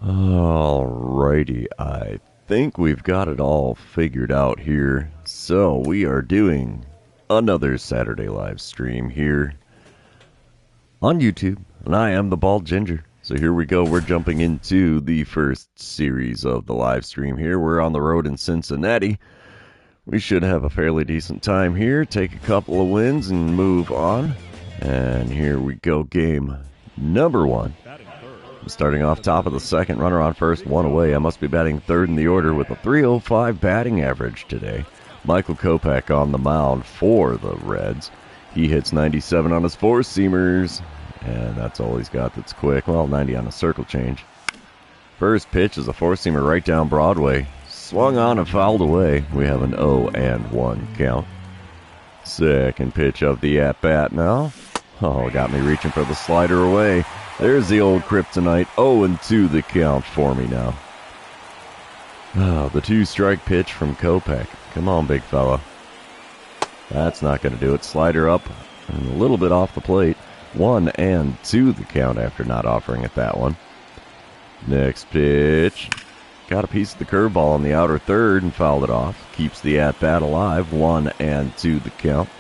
Alrighty, I think we've got it all figured out here. So we are doing another Saturday live stream here on YouTube, and I am the Bald Ginger. So here we go. We're jumping into the first series of the live stream here. We're on the road in Cincinnati. We should have a fairly decent time here. Take a couple of wins and move on. And here we go. Game number one. Starting off top of the second, runner on first, one away. I must be batting third in the order with a .305 batting average today. Michael Kopech on the mound for the Reds. He hits 97 on his four-seamers, and that's all he's got that's quick. Well, 90 on a circle change. First pitch is a four-seamer right down Broadway. Swung on and fouled away. We have an 0-1 count. Second pitch of the at-bat now. Oh, got me reaching for the slider away. There's the old kryptonite. 0-2 the count for me now. Oh, the two-strike pitch from Kopech. Come on, big fella. That's not going to do it. Slider up and a little bit off the plate. 1-2 the count after not offering it that one. Next pitch. Got a piece of the curveball on the outer third and fouled it off. Keeps the at-bat alive. 1-2 the count.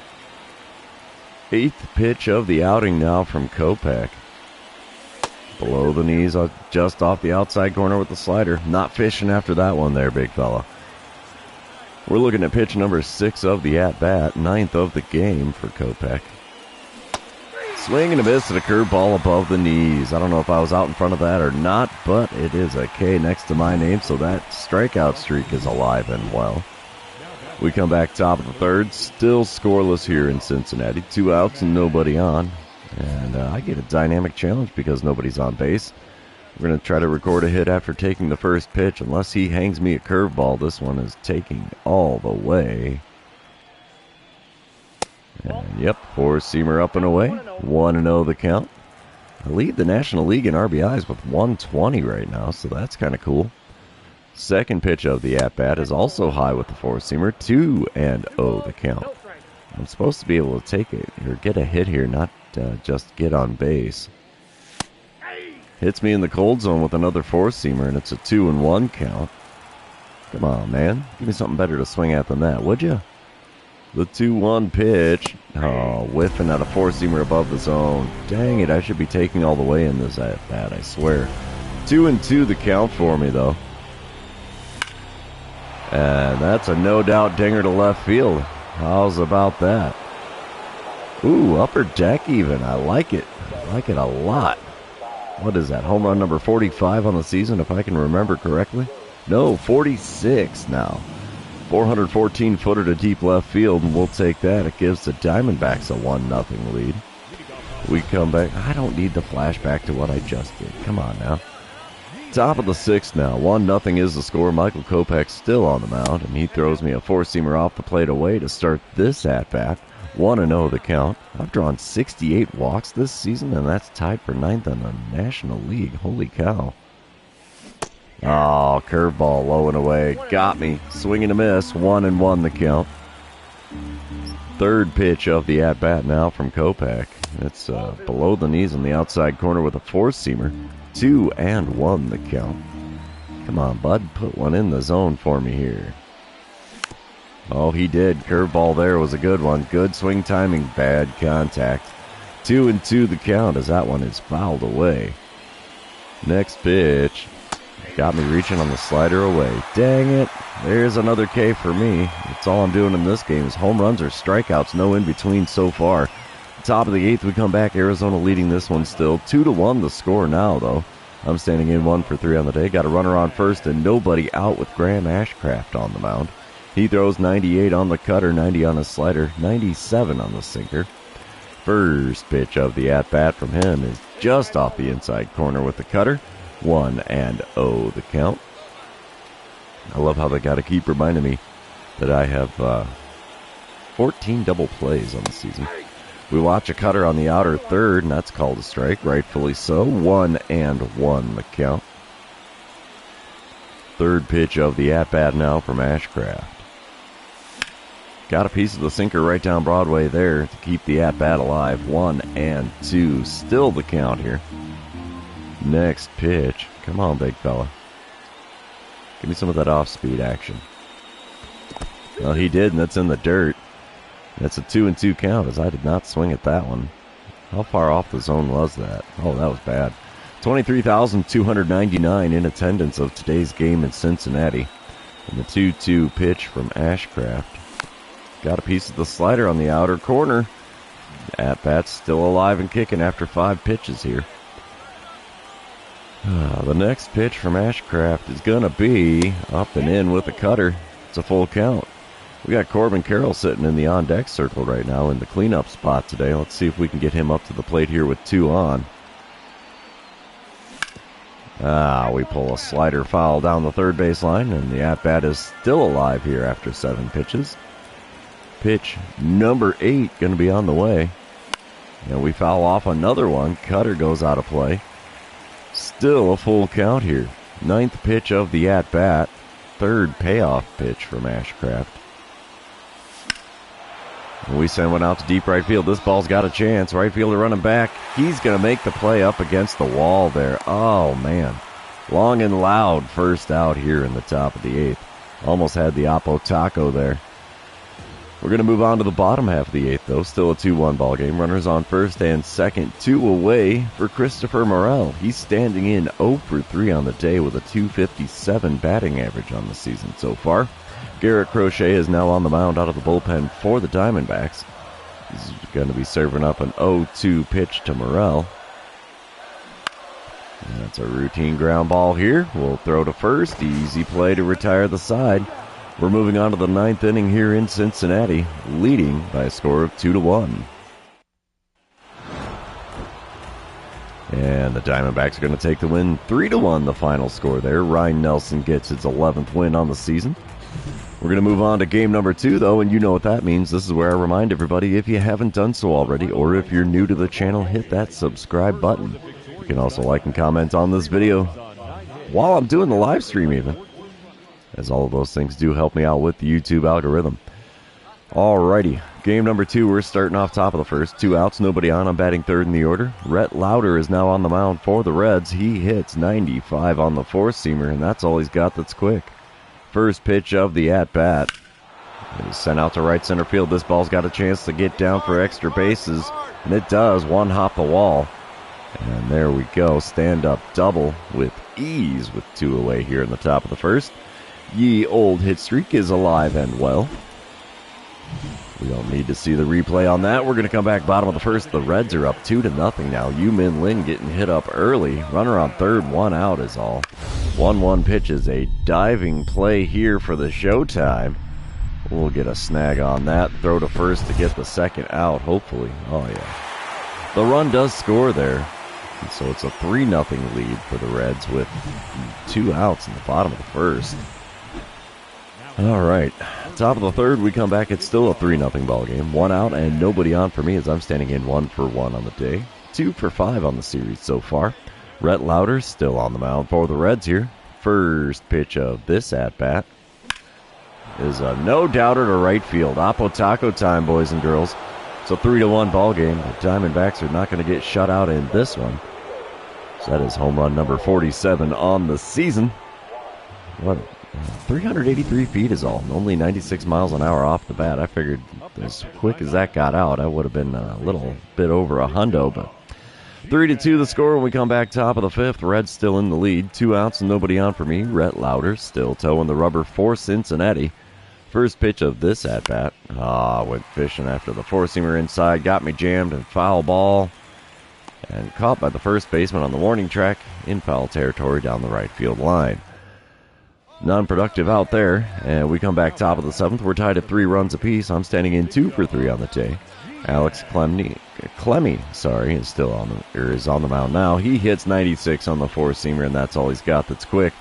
Eighth pitch of the outing now from Kopech. Below the knees, just off the outside corner with the slider. Not fishing after that one there, big fella. We're looking at pitch number 6 of the at-bat, 9th of the game for Kopech. Swing and a miss at a curveball above the knees. I don't know if I was out in front of that or not, but it is a K next to my name, so that strikeout streak is alive and well. We come back top of the third, still scoreless here in Cincinnati. 2 outs and nobody on. And I get a dynamic challenge because nobody's on base. We're going to try to record a hit after taking the first pitch. Unless he hangs me a curveball, this one is taking all the way. And yep, four-seamer up and away. 1-0 the count. I lead the National League in RBIs with 120 right now, so that's kind of cool. Second pitch of the at-bat is also high with the four-seamer. 2-0 the count. I'm supposed to be able to take it or get a hit here, not just get on base. Hits me in the cold zone with another four-seamer, and it's a 2-1 count. Come on, man. Give me something better to swing at than that, would you? The 2-1 pitch. Oh, whiffing at a four-seamer above the zone. Dang it, I should be taking all the way in this at-bat, I swear. 2-2 the count for me, though. And that's a no-doubt dinger to left field. How's about that? Ooh, upper deck even. I like it. I like it a lot. What is that? Home run number 45 on the season, if I can remember correctly? No, 46 now. 414-footer to deep left field, and we'll take that. It gives the Diamondbacks a 1-0 lead. We come back. I don't need to flash back to what I just did. Come on now. Top of the sixth now. 1-0 is the score. Michael Kopech still on the mound, and he throws me a four-seamer off the plate away to start this at-bat. 1-0 the count. I've drawn 68 walks this season, and that's tied for 9th in the National League. Holy cow. Oh, curveball low and away. Got me. Swing and a miss. 1-1 the count. Third pitch of the at-bat now from Kopech. It's below the knees on the outside corner with a four-seamer. 2-1 the count. Come on, bud. Put one in the zone for me here. Oh, he did. Curveball there was a good one. Good swing timing. Bad contact. 2-2 the count as that one is fouled away. Next pitch. Got me reaching on the slider away. Dang it. There's another K for me. That's all I'm doing in this game is home runs or strikeouts. No in-between so far. Top of the 8th, we come back. Arizona leading this one still. 2-1 the score now, though. I'm standing in 1 for 3 on the day. Got a runner on first and nobody out with Graham Ashcraft on the mound. He throws 98 on the cutter, 90 on his slider, 97 on the sinker. First pitch of the at-bat from him is just off the inside corner with the cutter. 1-0 the count. I love how they got to keep reminding me that I have 14 double plays on the season. We watch a cutter on the outer third, and that's called a strike, rightfully so. 1-1 the count. Third pitch of the at-bat now from Ashcraft. Got a piece of the sinker right down Broadway there to keep the at-bat alive. 1-2, still the count here. Next pitch. Come on, big fella. Give me some of that off-speed action. Well, he did, and that's in the dirt. That's a 2-2 count, as I did not swing at that one. How far off the zone was that? Oh, that was bad. 23,299 in attendance of today's game in Cincinnati. And the 2-2 pitch from Ashcraft. Got a piece of the slider on the outer corner. At-bat's still alive and kicking after 5 pitches here. The next pitch from Ashcraft is going to be up and in with a cutter. It's a full count. We got Corbin Carroll sitting in the on-deck circle right now in the cleanup spot today. Let's see if we can get him up to the plate here with 2 on. We pull a slider foul down the third base line, and the at-bat is still alive here after 7 pitches. Pitch number 8 going to be on the way. And we foul off another one. Cutter goes out of play. Still a full count here. 9th pitch of the at-bat. 3rd payoff pitch from Ashcraft. And we send one out to deep right field. This ball's got a chance. Right fielder running back. He's going to make the play up against the wall there. Oh, man. Long and loud first out here in the top of the 8th. Almost had the Oppo Taco there. We're going to move on to the bottom half of the 8th, though. Still a 2-1 ball game. Runners on first and second. 2 away for Christopher Morel. He's standing in 0 for 3 on the day with a .257 batting average on the season so far. Garrett Crochet is now on the mound out of the bullpen for the Diamondbacks. He's going to be serving up an 0-2 pitch to Morel. And that's a routine ground ball here. We'll throw to first. Easy play to retire the side. We're moving on to the 9th inning here in Cincinnati, leading by a score of 2-1. And the Diamondbacks are going to take the win 3-1, the final score there. Ryan Nelson gets his 11th win on the season. We're going to move on to game number 2, though, and you know what that means. This is where I remind everybody, if you haven't done so already, or if you're new to the channel, hit that subscribe button. You can also like and comment on this video while I'm doing the live stream even, as all of those things do help me out with the YouTube algorithm. Alrighty, game number 2, we're starting off top of the first. 2 outs, nobody on. I'm batting 3rd in the order. Rhett Lauder is now on the mound for the Reds. He hits 95 on the 4-seamer, and that's all he's got that's quick. First pitch of the at-bat. It is sent out to right center field. This ball's got a chance to get down for extra bases, and it does. One hop the wall. And there we go. Stand-up double with ease with 2 away here in the top of the first. Ye old hit streak is alive and well. We don't need to see the replay on that. We're going to come back bottom of the first. The Reds are up 2-0 now. Yu-Min Lin getting hit up early. Runner on third, 1 out is all. 1-1 pitch is a diving play here for the Showtime. We'll get a snag on that. Throw to first to get the second out, hopefully. Oh, yeah. The run does score there. And so it's a 3-0 lead for the Reds with 2 outs in the bottom of the first. All right, top of the third, we come back. It's still a 3-0 ball game. 1 out and nobody on for me as I'm standing in 1 for 1 on the day. 2 for 5 on the series so far. Rhett Lauder still on the mound for the Reds here. First pitch of this at-bat is a no-doubter to right field. Oppo Taco time, boys and girls. It's a 3-1 ball game. The Diamondbacks are not going to get shut out in this one. So that is home run number 47 on the season. What? 383 feet is all. Only 96 miles an hour off the bat. I figured as quick as that got out, I would have been a little bit over a hundo. But 3-2 the score when we come back top of the 5th. Reds still in the lead. 2 outs and nobody on for me. Rhett Lauder still towing the rubber for Cincinnati. First pitch of this at-bat. Went fishing after the 4-seamer inside. Got me jammed and foul ball. And caught by the first baseman on the warning track in foul territory down the right field line. Non-productive out there, and we come back top of the 7th. We're tied at 3 runs apiece. I'm standing in 2 for 3 on the day. Alex Clemmy, is still on the mound now. He hits 96 on the 4-seamer, and that's all he's got that's quick.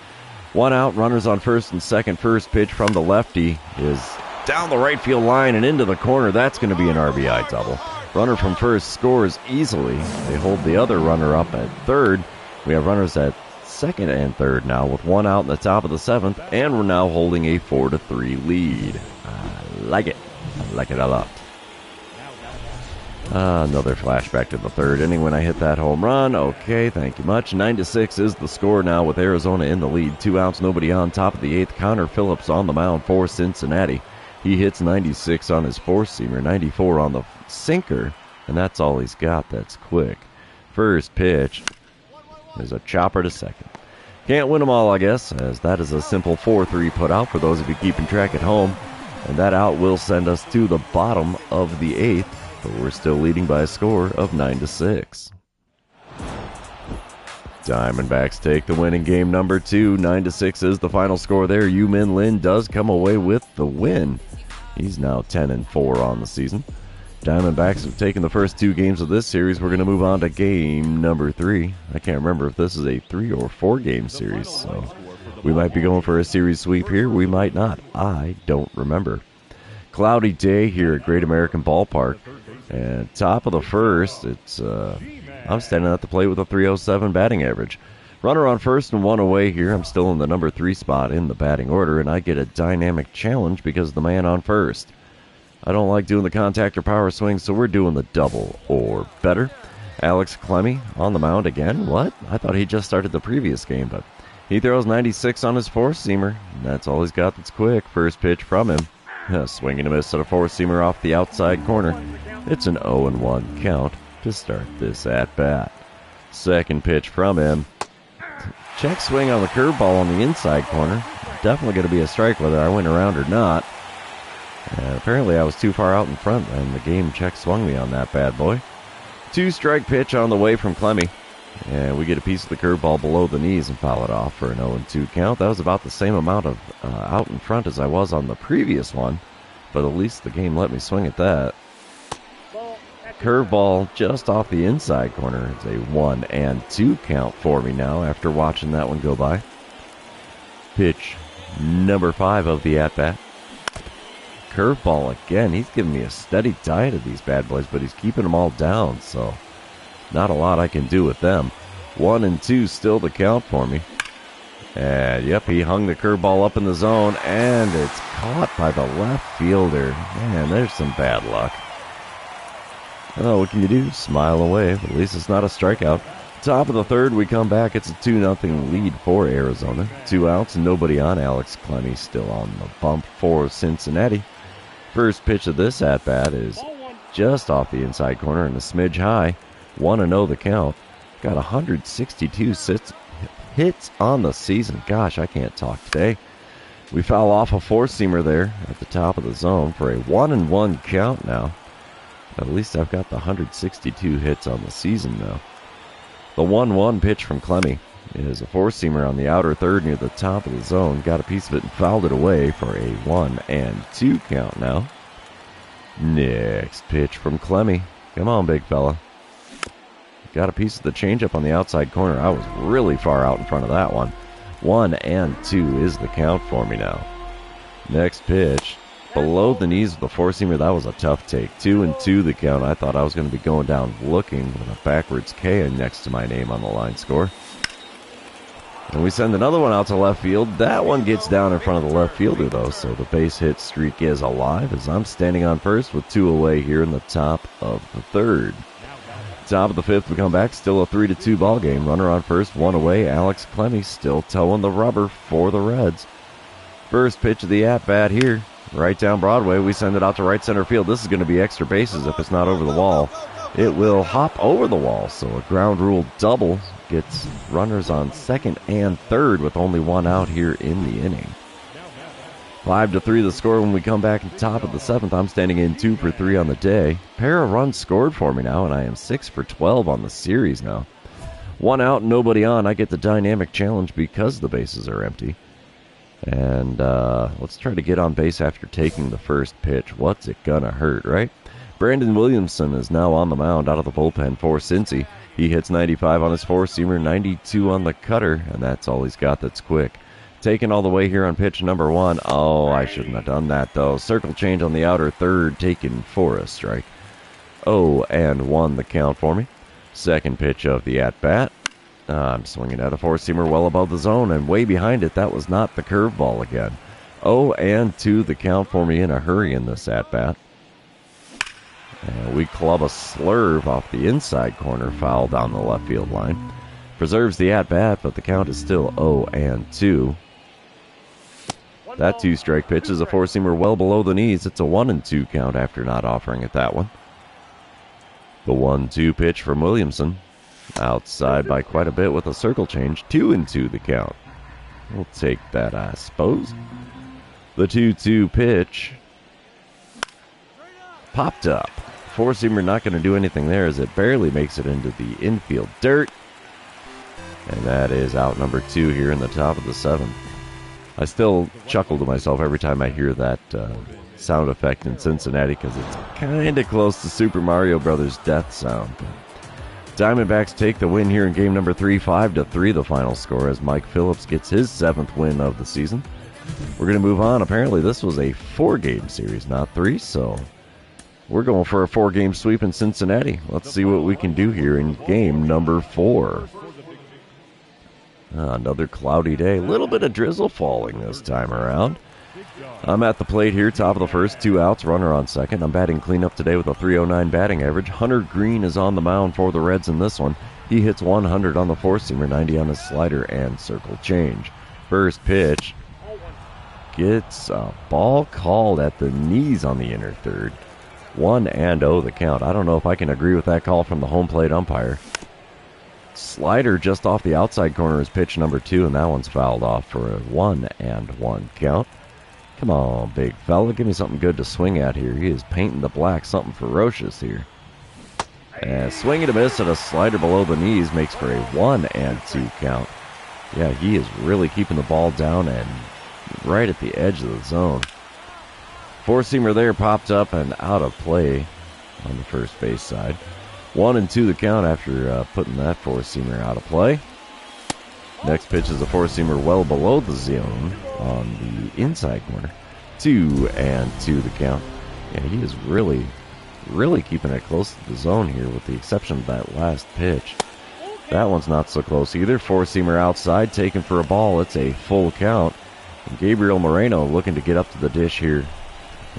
1 out, runners on first and second. First pitch from the lefty is down the right field line and into the corner. That's going to be an RBI double. Runner from first scores easily. They hold the other runner up at third. We have runners at second and third now with 1 out in the top of the 7th, and we're now holding a 4-3 lead. I like it. I like it a lot. Another flashback to the third inning when I hit that home run. Okay, thank you much. 9-6 is the score now with Arizona in the lead. 2 outs, nobody on. Top of the 8th, Connor Phillips on the mound for Cincinnati. He hits 96 on his four-seamer, 94 on the sinker, and that's all he's got. That's quick. First pitch is a chopper to second. Can't win them all, I guess, as that is a simple 4-3 put out for those of you keeping track at home. And that out will send us to the bottom of the 8th, but we're still leading by a score of 9-6. Diamondbacks take the win in game number 2. 9-6 is the final score there. Yu-Min Lin does come away with the win. He's now 10-4 on the season. Diamondbacks have taken the first 2 games of this series. We're going to move on to game number 3. I can't remember if this is a 3 or 4 game series, so we might be going for a series sweep here. We might not. I don't remember. Cloudy day here at Great American Ballpark. And top of the first, I'm standing at the plate with a .307 batting average. Runner on first and 1 away here. I'm still in the number 3 spot in the batting order, and I get a dynamic challenge because of the man on first. I don't like doing the contact or power swing, so we're doing the double or better. Alex Clemmy on the mound again. What? I thought he just started the previous game, but he throws 96 on his four-seamer. That's all he's got that's quick. First pitch from him. Swing and a miss at a four-seamer off the outside corner. It's an 0-1 count to start this at-bat. Second pitch from him. Check swing on the curveball on the inside corner. Definitely going to be a strike whether I win around or not. Apparently I was too far out in front, and the game check swung me on that bad boy. 2-strike pitch on the way from Clemmy. And we get a piece of the curveball below the knees and foul it off for an 0-2 count. That was about the same amount of out in front as I was on the previous one, but at least the game let me swing at that. Curveball just off the inside corner. It's a 1-2 count for me now after watching that one go by. Pitch number 5 of the at-bat. Curveball again. He's giving me a steady diet of these bad boys, but he's keeping them all down, so not a lot I can do with them. 1-2 still the count for me. And yep, he hung the curveball up in the zone, and it's caught by the left fielder. Man, there's some bad luck. Oh, what can you do? Smile away, but at least it's not a strikeout. Top of the third, we come back. It's a 2-0 lead for Arizona. 2 outs, nobody on. Alex Clemmy still on the bump for Cincinnati. First pitch of this at-bat is just off the inside corner and a smidge high. 1-0 the count. Got 162 hits on the season. Gosh, I can't talk today. We foul off a four-seamer there at the top of the zone for a 1-1 count now. At least I've got the 162 hits on the season now. The 1-1 pitch from Clemmy is a four-seamer on the outer third near the top of the zone. Got a piece of it and fouled it away for a 1-2 count now. Next pitch from Clemmy. Come on, big fella. Got a piece of the changeup on the outside corner. I was really far out in front of that one. 1-2 is the count for me now. Next pitch. Below the knees of the four-seamer. That was a tough take. 2-2 the count. I thought I was going to be going down looking with a backwards K next to my name on the line score. And we send another one out to left field. That one gets down in front of the left fielder, though, so the base hit streak is alive as I'm standing on first with 2 away here in the top of the third. Top of the fifth, we come back. Still a 3-2 ball game. Runner on first, 1 away. Alex Clemmy still towing the rubber for the Reds. First pitch of the at-bat here. Right down Broadway. We send it out to right center field. This is going to be extra bases if it's not over the wall. It will hop over the wall, so a ground rule double gets runners on second and third with only 1 out here in the inning. 5-3 the score when we come back at the top of the seventh. I'm standing in 2 for 3 on the day. Pair of runs scored for me now, and I am 6 for 12 on the series now. 1 out, nobody on. I get the dynamic challenge because the bases are empty. And let's try to get on base after taking the first pitch. What's it gonna hurt, right? Brandon Williamson is now on the mound out of the bullpen for Cincy. He hits 95 on his four-seamer, 92 on the cutter, and that's all he's got that's quick. Taken all the way here on pitch number 1. Oh, I shouldn't have done that, though. Circle change on the outer third, taken for a strike. 0-1 the count for me. Second pitch of the at-bat. I'm swinging at a four-seamer well above the zone, and way behind it, that was not the curveball again. 0-2 the count for me in a hurry in this at-bat. And we club a slurve off the inside corner, foul down the left field line. Preserves the at-bat, but the count is still 0-2. That two-strike pitch is a four-seamer well below the knees. It's a 1-2 count after not offering it that one. The 1-2 pitch from Williamson. Outside by quite a bit with a circle change. 2-2 the count. We'll take that, I suppose. The 2-2 pitch popped up. Four-seamer not going to do anything there as it barely makes it into the infield dirt. And that is out number 2 here in the top of the 7th. I still chuckle to myself every time I hear that sound effect in Cincinnati because it's kind of close to Super Mario Brothers' death sound. Diamondbacks take the win here in game number 3, 5-3 the final score as Mike Phillips gets his 7th win of the season. We're going to move on. Apparently this was a 4-game series, not 3, so we're going for a 4-game sweep in Cincinnati. Let's see what we can do here in game number 4. Another cloudy day. A little bit of drizzle falling this time around. I'm at the plate here, top of the first, 2 outs, runner on second. I'm batting cleanup today with a .309 batting average. Hunter Green is on the mound for the Reds in this one. He hits 100 on the four-seamer, 90 on his slider, and circle change. First pitch gets a ball called at the knees on the inner third. 1-0 the count. I don't know if I can agree with that call from the home plate umpire. Slider just off the outside corner is pitch number 2, and that one's fouled off for a 1-1 count. Come on, big fella. Give me something good to swing at here. He is painting the black something ferocious here. And swing and a miss at a slider below the knees makes for a 1-2 count. Yeah, he is really keeping the ball down and right at the edge of the zone. Four-seamer there popped up and out of play on the first base side. 1-2 the count after putting that four-seamer out of play. Next pitch is a four-seamer well below the zone on the inside corner. 2-2 the count. Yeah, he is really keeping it close to the zone here with the exception of that last pitch. That one's not so close either. Four-seamer outside, taken for a ball. It's a full count. And Gabriel Moreno looking to get up to the dish here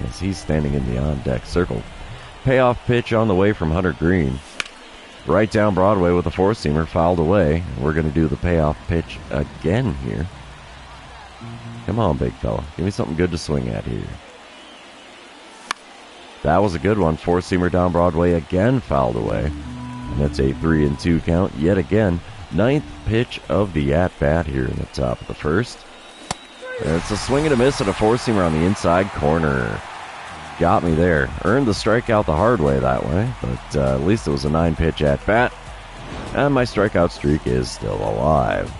as he's standing in the on-deck circle. Payoff pitch on the way from Hunter Green. Right down Broadway with a four-seamer, fouled away. We're going to do the payoff pitch again here. Come on, big fella. Give me something good to swing at here. That was a good one. Four-seamer down Broadway again, fouled away. And that's a 3-2 count yet again. 9th pitch of the at-bat here in the top of the first. And it's a swing and a miss at a four-seamer on the inside corner. Got me there. Earned the strikeout the hard way that way, but at least it was a 9-pitch at-bat. And my strikeout streak is still alive.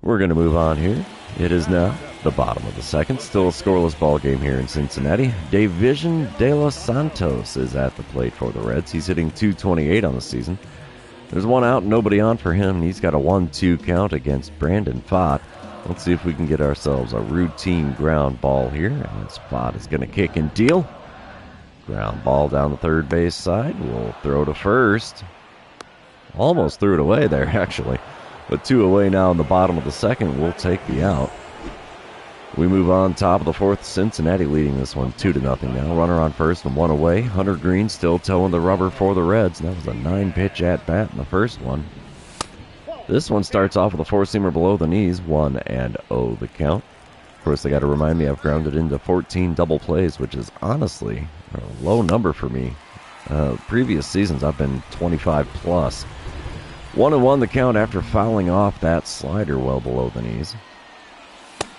We're going to move on here. It is now the bottom of the second. Still a scoreless ball game here in Cincinnati. Davision De Los Santos is at the plate for the Reds. He's hitting .228 on the season. There's one out and nobody on for him, and he's got a 1-2 count against Brandon Pfaadt. Let's see if we can get ourselves a routine ground ball here. And Pfaadt is going to kick and deal. Ground ball down the third base side. We'll throw to first. Almost threw it away there, actually. But 2 away now in the bottom of the second. We'll take the out. We move on top of the fourth. Cincinnati leading this one 2-0 now. Runner on first and 1 away. Hunter Green still towing the rubber for the Reds. That was a 9-pitch at-bat in the first one. This one starts off with a four-seamer below the knees, 1-0 the count. Of course, they got to remind me I've grounded into 14 double plays, which is honestly a low number for me. Previous seasons, I've been 25 plus. 1-1 the count after fouling off that slider well below the knees.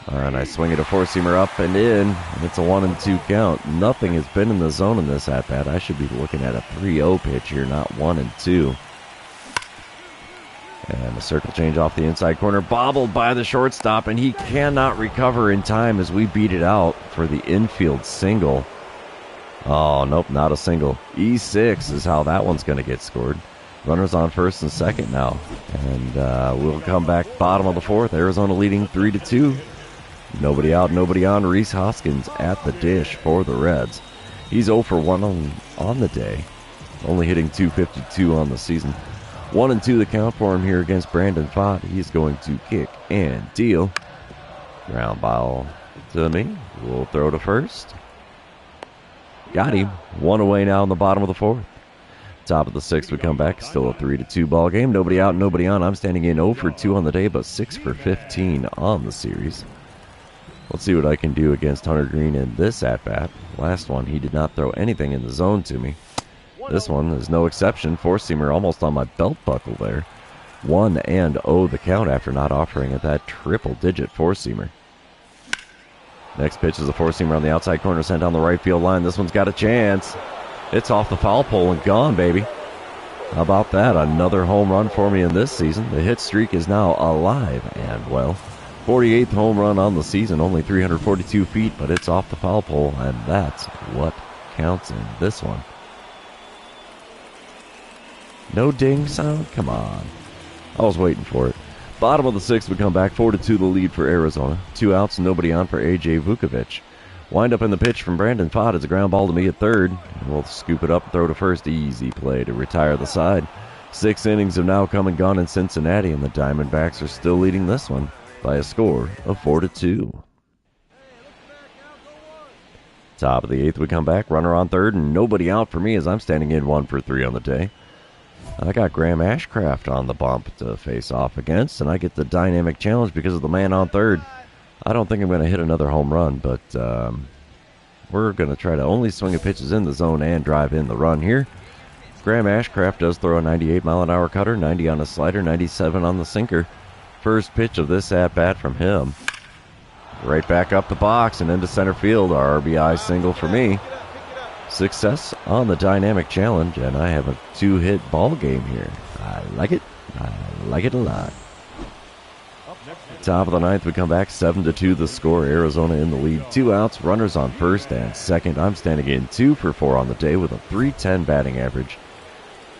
And I swing it a four-seamer up and in, and it's a 1-2 count. Nothing has been in the zone in this at-bat. I should be looking at a 3-0 pitch here, not 1-2. And the circle change off the inside corner, bobbled by the shortstop, and he cannot recover in time as we beat it out for the infield single. Oh, nope, not a single. E6 is how that one's going to get scored. Runners on first and second now. And we'll come back bottom of the fourth. Arizona leading 3-2. Nobody out, nobody on. Rhys Hoskins at the dish for the Reds. He's 0 for 1 on the day, only hitting .252 on the season. 1-2 the count for him here against Brandon Pfaadt. He's going to kick and deal. Ground ball to me. We'll throw to first. Got him. One away now in the bottom of the fourth. Top of the sixth, we come back. Still a 3-2 ball game. Nobody out, nobody on. I'm standing in 0 for 2 on the day, but 6 for 15 on the series. Let's see what I can do against Hunter Green in this at-bat. Last one, he did not throw anything in the zone to me. This one is no exception. Four-seamer almost on my belt buckle there. 1-0 the count after not offering at that triple-digit four-seamer. Next pitch is a four-seamer on the outside corner, sent down the right field line. This one's got a chance. It's off the foul pole and gone, baby. How about that? Another home run for me in this season. The hit streak is now alive and well. 48th home run on the season, only 342 feet, but it's off the foul pole, and that's what counts in this one. No ding sound? Come on. I was waiting for it. Bottom of the sixth, we come back 4-2 the lead for Arizona. 2 outs, nobody on for A.J. Vukovic. Wind up in the pitch from Brandon Pfaadt. It's a ground ball to me at third. And we'll scoop it up and throw to first. Easy play to retire the side. 6 innings have now come and gone in Cincinnati, and the Diamondbacks are still leading this one by a score of 4-2. Top of the eighth, we come back. Runner on third, and nobody out for me as I'm standing in 1 for 3 on the day. I got Graham Ashcraft on the bump to face off against, and I get the dynamic challenge because of the man on third. I don't think I'm going to hit another home run, but we're going to try to only swing at pitches in the zone and drive in the run here. Graham Ashcraft does throw a 98-mile-an-hour cutter, 90 on a slider, 97 on the sinker. First pitch of this at-bat from him. Right back up the box and into center field. RBI single for me. Success on the dynamic challenge, and I have a 2-hit ball game here. I like it. I like it a lot. Top of the ninth, we come back 7-2 the score. Arizona in the lead. 2 outs, runners on first and second. I'm standing in 2 for 4 on the day with a .310 batting average.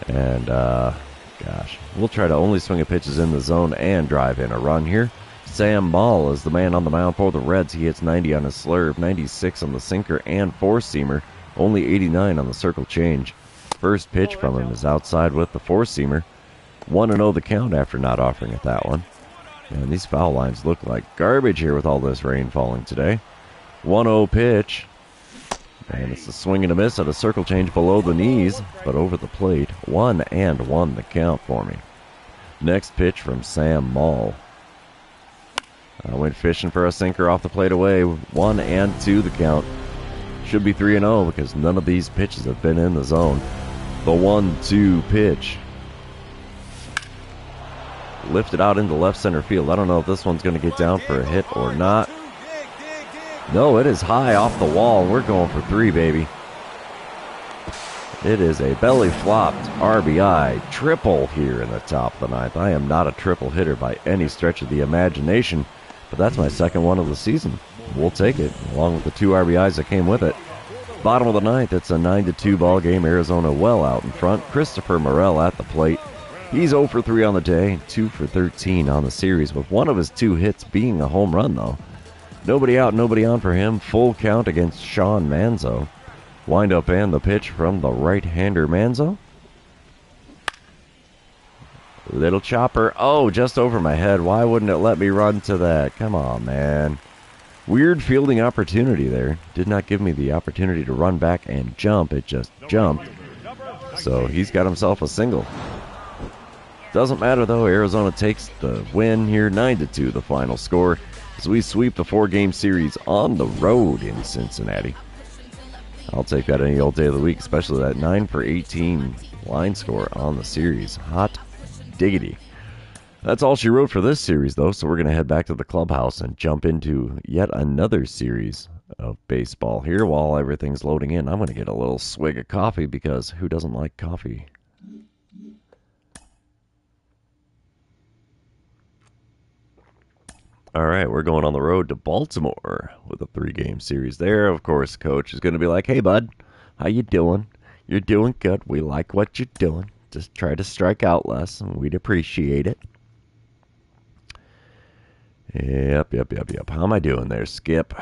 And, gosh, we'll try to only swing at pitches in the zone and drive in a run here. Sam Maul is the man on the mound for the Reds. He hits 90 on his slurve, 96 on the sinker and four-seamer. Only 89 on the circle change. First pitch from him is outside with the four-seamer. 1-0 the count after not offering at that one. And these foul lines look like garbage here with all this rain falling today. 1-0 pitch. And it's a swing and a miss at a circle change below the knees, but over the plate. 1-1 the count for me. Next pitch from Sam Maul. I went fishing for a sinker off the plate away. 1-2 the count. Should be 3-0 because none of these pitches have been in the zone. The 1-2 pitch. Lifted out into left center field. I don't know if this one's going to get down for a hit or not. No, it is high off the wall. We're going for 3, baby. It is a belly flopped RBI triple here in the top of the ninth. I am not a triple hitter by any stretch of the imagination, but that's my second one of the season. We'll take it, along with the 2 RBIs that came with it. Bottom of the ninth, it's a 9-2 ball game. Arizona well out in front. Christopher Morel at the plate. He's 0 for 3 on the day, 2 for 13 on the series, with one of his 2 hits being a home run, though. Nobody out, nobody on for him. Full count against Sean Manzo. Wind up and the pitch from the right-hander Manzo. Little chopper. Oh, just over my head. Why wouldn't it let me run to that? Come on, man. Weird fielding opportunity there. Did not give me the opportunity to run back and jump. It just jumped. So he's got himself a single. Doesn't matter, though. Arizona takes the win here. 9-2 the final score as we sweep the 4-game series on the road in Cincinnati. I'll take that any old day of the week, especially that 9 for 18 line score on the series. Hot diggity. That's all she wrote for this series, though, so we're going to head back to the clubhouse and jump into yet another series of baseball here while everything's loading in. I'm going to get a little swig of coffee because who doesn't like coffee? All right, we're going on the road to Baltimore with a 3-game series there. Of course, coach is going to be like, hey, bud, how you doing? You're doing good. We like what you're doing. Just try to strike out less, and we'd appreciate it. Yep. How am I doing there, Skip?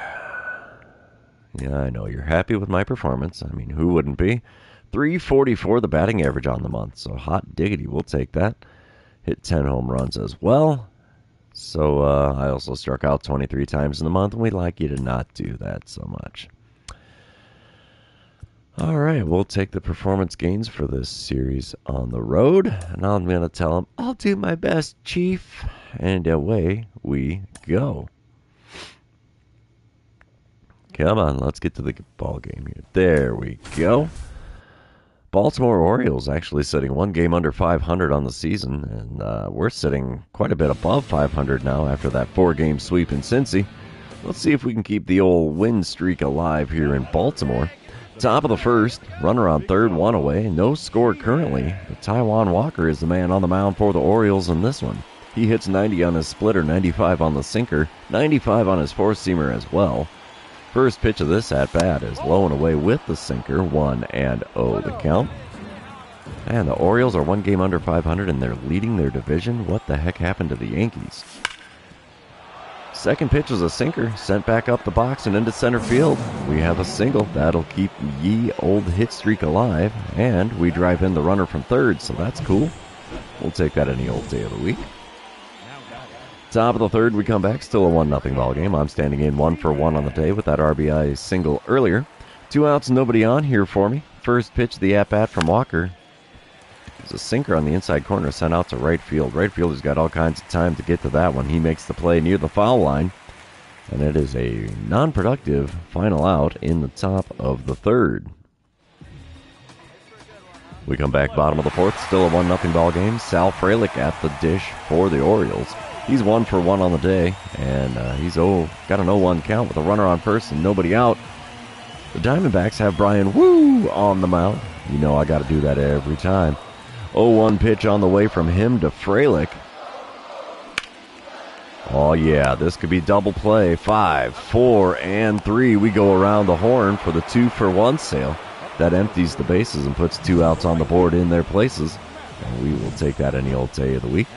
Yeah, I know you're happy with my performance. I mean, who wouldn't be? 344 the batting average on the month, so hot diggity, we'll take that. Hit 10 home runs as well. So I also struck out 23 times in the month, and we'd like you to not do that so much. All right, we'll take the performance gains for this series on the road, and I'm going to tell him, I'll do my best, Chief. And away we go. Come on, let's get to the ball game here. There we go. Baltimore Orioles actually sitting one game under 500 on the season, and we're sitting quite a bit above 500 now after that 4-game sweep in Cincy. Let's see if we can keep the old win streak alive here in Baltimore. Top of the first, runner on third, one away, no score currently. But Taijuan Walker is the man on the mound for the Orioles in this one. He hits 90 on his splitter, 95 on the sinker, 95 on his four-seamer as well. First pitch of this at-bat is low and away with the sinker, 1-0 the count. And the Orioles are one game under 500 and they're leading their division. What the heck happened to the Yankees? Second pitch was a sinker, sent back up the box and into center field. We have a single. That'll keep ye old hit streak alive. And we drive in the runner from third, so that's cool. We'll take that any old day of the week. Top of the third, we come back. Still a 1-0 ball game. I'm standing in 1-for-1 on the day with that RBI single earlier. 2 outs, nobody on here for me. First pitch, the at-bat from Walker. There's a sinker on the inside corner sent out to right field. Right fielder's got all kinds of time to get to that one. He makes the play near the foul line. And it is a non-productive final out in the top of the third. We come back bottom of the fourth. Still a 1-0 ball game. Sal Frelick at the dish for the Orioles. He's 1-for-1 on the day. And he's got an 0-1 count with a runner on first and nobody out. The Diamondbacks have Brian Woo on the mound. You know I got to do that every time. 0-1 pitch on the way from him to Frelick. Oh, yeah, this could be double play. 5, 4, and 3. We go around the horn for the 2-for-1 sale. That empties the bases and puts 2 outs on the board in their places. And we will take that any old day of the week.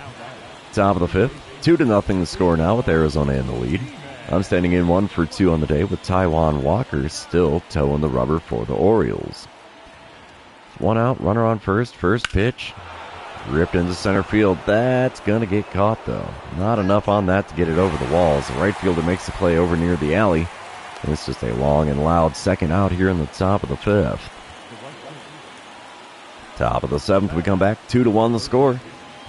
Top of the fifth. 2-0 the score now with Arizona in the lead. I'm standing in 1-for-2 on the day with Taijuan Walker still toeing the rubber for the Orioles. 1 out, runner on first. First pitch. Ripped into center field. That's going to get caught, though. Not enough on that to get it over the walls. The right fielder makes the play over near the alley. And it's just a long and loud second out here in the top of the fifth. Top of the seventh, we come back. 2-1 the score.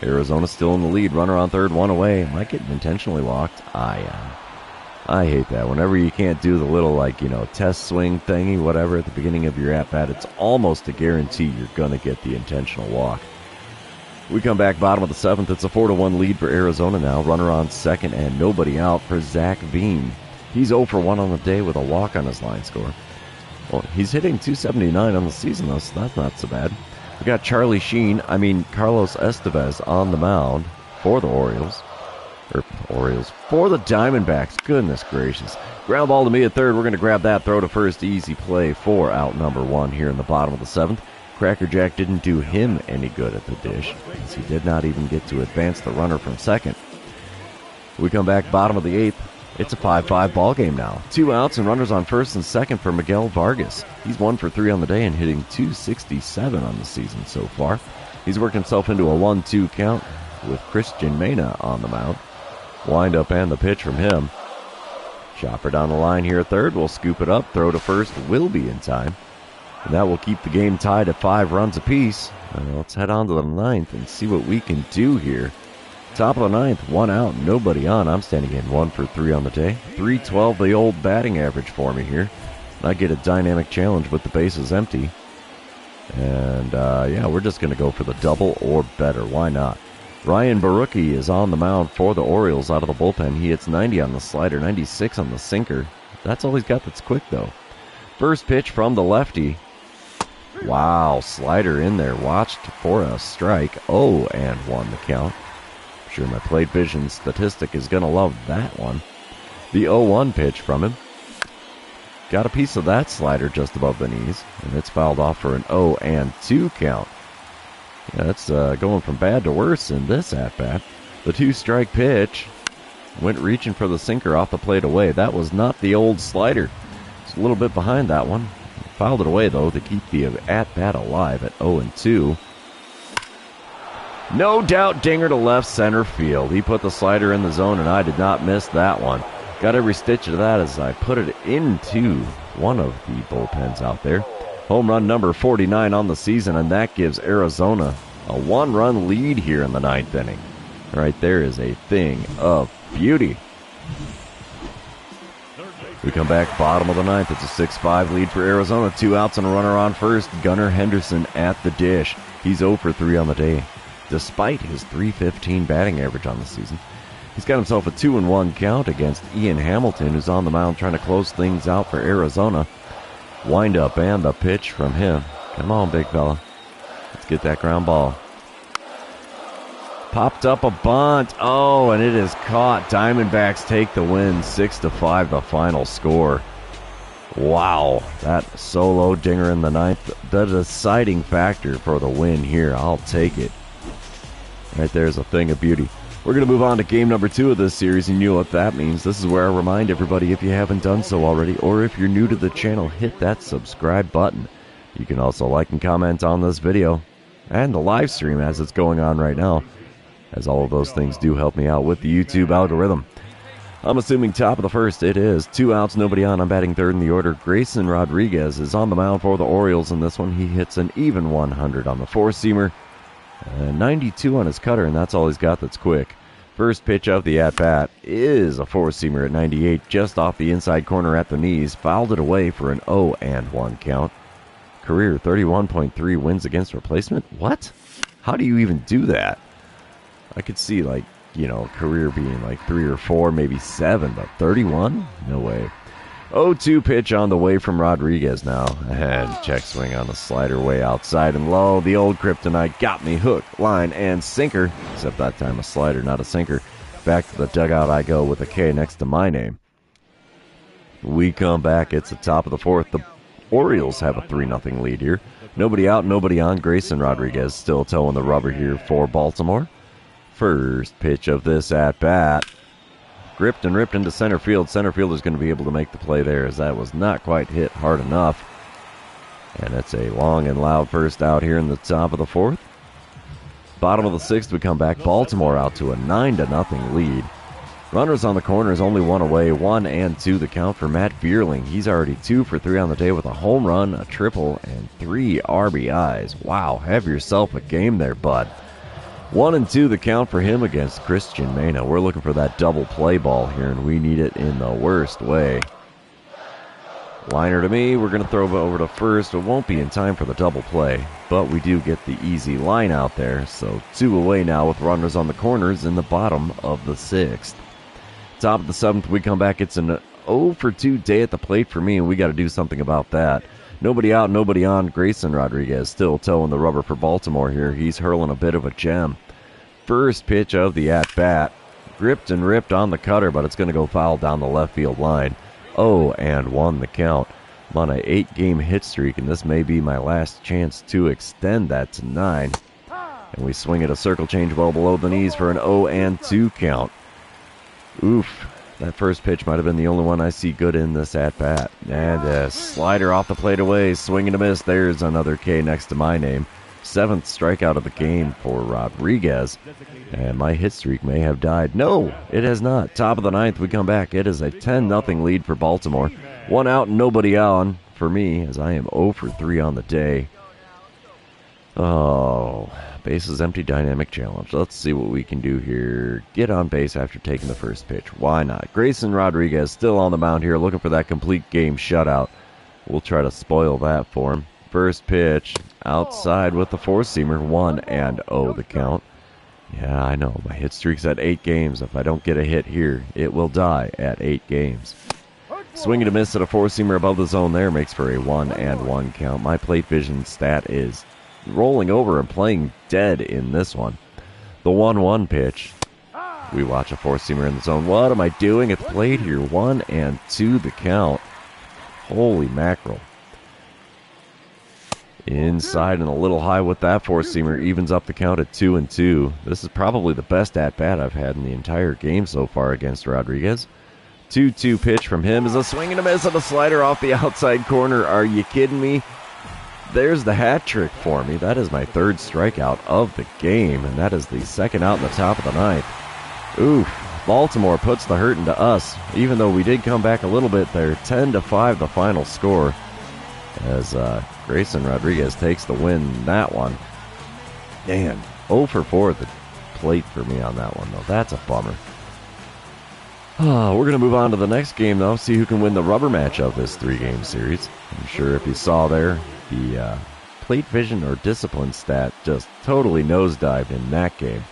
Arizona still in the lead. Runner on third, one away. Am I getting intentionally walked? I am. I hate that. Whenever you can't do the little, test swing thingy, whatever, at the beginning of your at-bat, it's almost a guarantee you're going to get the intentional walk. We come back bottom of the seventh. It's a 4-1 lead for Arizona now. Runner on second and nobody out for Zach Veen. He's 0-for-1 on the day with a walk on his line score. Well, he's hitting .279 on the season, though, so that's not so bad. We got Carlos Estevez on the mound for the Orioles. For the Diamondbacks. Goodness gracious. Ground ball to me at third. We're going to grab that. Throw to first. Easy play for out number 1 here in the bottom of the seventh. Cracker Jack didn't do him any good at the dish, as he did not even get to advance the runner from second. We come back bottom of the eighth. It's a 5-5 ball game now. 2 outs and runners on first and second for Miguel Vargas. He's 1-for-3 on the day and hitting .267 on the season so far. He's worked himself into a 1-2 count with Christian Mena on the mound. Wind up and the pitch from him. Chopper down the line here at third. We'll scoop it up. Throw to first will be in time. And that will keep the game tied at 5 runs apiece. Let's head on to the ninth and see what we can do here. Top of the ninth, 1 out, nobody on. I'm standing in 1-for-3 on the day. .312 the old batting average for me here. I get a dynamic challenge with the bases empty. And we're just going to go for the double or better. Why not? Ryan Barucki is on the mound for the Orioles out of the bullpen. He hits 90 on the slider, 96 on the sinker. That's all he's got that's quick, though. First pitch from the lefty. Wow, slider in there. Watched for a strike. 0-1 the count. I'm sure my plate vision statistic is going to love that one. The 0-1 pitch from him. Got a piece of that slider just above the knees, and it's fouled off for an 0-2 count. Yeah, that's going from bad to worse in this at-bat. The 2-strike pitch went reaching for the sinker off the plate away. That was not the old slider. It's a little bit behind that one. Fouled it away, though, to keep the at-bat alive at 0-2. No doubt dinger to left center field. He put the slider in the zone, and I did not miss that one. Got every stitch of that as I put it into one of the bullpens out there. Home run number 49 on the season, and that gives Arizona a 1-run lead here in the 9th inning. Right there is a thing of beauty. We come back bottom of the 9th. It's a 6-5 lead for Arizona. 2 outs and a runner on first. Gunnar Henderson at the dish. He's 0 for 3 on the day, despite his .315 batting average on the season. He's got himself a 2-1 count against Ian Hamilton, who's on the mound trying to close things out for Arizona. Wind up and the pitch from him. Come on, big fella. Let's get that ground ball. Popped up a bunt. Oh, and it is caught. Diamondbacks take the win. 6-5, the final score. Wow, that solo dinger in the 9th, the deciding factor for the win here. I'll take it. Right there's a thing of beauty. We're going to move on to game number 2 of this series, and you know what that means. This is where I remind everybody, if you haven't done so already, or if you're new to the channel, hit that subscribe button. You can also like and comment on this video and the live stream as it's going on right now, as all of those things do help me out with the YouTube algorithm. I'm assuming top of the first it is. 2 outs, nobody on. I'm batting third in the order. Grayson Rodriguez is on the mound for the Orioles in this one. He hits an even 100 on the 4-seamer. 92 on his cutter, and that's all he's got that's quick. First pitch of the at-bat is a 4-seamer at 98, just off the inside corner at the knees. Fouled it away for an 0-1 count. Career 31.3 wins against replacement? What? How do you even do that? I could see, like, you know, career being like 3 or 4, maybe 7, but 31? No way. 0-2 pitch on the way from Rodriguez now. And check swing on the slider way outside and low. The old kryptonite got me. Hook, line, and sinker. Except that time a slider, not a sinker. Back to the dugout I go with a K next to my name. We come back. It's the top of the 4th. The Orioles have a 3-0 lead here. Nobody out, nobody on. Grayson Rodriguez still towing the rubber here for Baltimore. First pitch of this at-bat. Gripped and ripped into center field. Center fielder's going to be able to make the play there, as that was not quite hit hard enough. And it's a long and loud first out here in the top of the 4th. Bottom of the 6th, we come back. Baltimore out to a 9-0 lead. Runners on the corners, only 1 away. 1-2 the count for Matt Vierling. He's already 2 for 3 on the day with a home run, a triple, and 3 RBIs. Wow, have yourself a game there, bud. 1-2 the count for him against Christian Mena. We're looking for that double play ball here, and we need it in the worst way. Liner to me. We're going to throw it over to first. It won't be in time for the double play, but we do get the easy line out there. So 2 away now with runners on the corners in the bottom of the 6th. Top of the 7th, we come back. It's an 0 for 2 day at the plate for me, and we got to do something about that. Nobody out, nobody on. Grayson Rodriguez still towing the rubber for Baltimore here. He's hurling a bit of a gem. First pitch of the at-bat. Gripped and ripped on the cutter, but it's going to go foul down the left field line. 0-1 the count. I'm on an 8-game hit streak, and this may be my last chance to extend that to 9. And we swing at a circle change well below the knees for an 0-2 count. Oof. That first pitch might have been the only one I see good in this at-bat. And a slider off the plate away. Swing and a miss. There's another K next to my name. 7th strikeout of the game for Rodriguez. And my hit streak may have died. No, it has not. Top of the 9th, we come back. It is a 10-0 lead for Baltimore. 1 out and nobody on for me, as I am 0 for 3 on the day. Oh, bases empty dynamic challenge. Let's see what we can do here. Get on base after taking the first pitch. Why not? Grayson Rodriguez still on the mound here, looking for that complete game shutout. We'll try to spoil that for him. First pitch, outside with the 4-seamer. 1-0 the count. Yeah, I know. My hit streak's at 8 games. If I don't get a hit here, it will die at 8 games. Swing and a miss at a 4-seamer above the zone there makes for a 1-1 count. My plate vision stat is rolling over and playing dead in this one. The 1-1 pitch. We watch a 4-seamer in the zone. What am I doing at the plate here? 1-2 the count. Holy mackerel. Inside and a little high with that 4-seamer. Evens up the count at 2-2. This is probably the best at-bat I've had in the entire game so far against Rodriguez. 2-2 pitch from him is a swing and a miss on the slider off the outside corner. Are you kidding me? There's the hat trick for me. That is my 3rd strikeout of the game, and that is the 2nd out in the top of the 9th. Oof. Baltimore puts the hurt into us, even though we did come back a little bit there. 10-5 the final score. as Grayson Rodriguez takes the win in that one. Man, 0 for 4 at the plate for me on that one, though. That's a bummer. We're going to move on to the next game, though, see who can win the rubber match of this 3-game series. I'm sure if you saw there, the plate vision or discipline stat just totally nosedived in that game.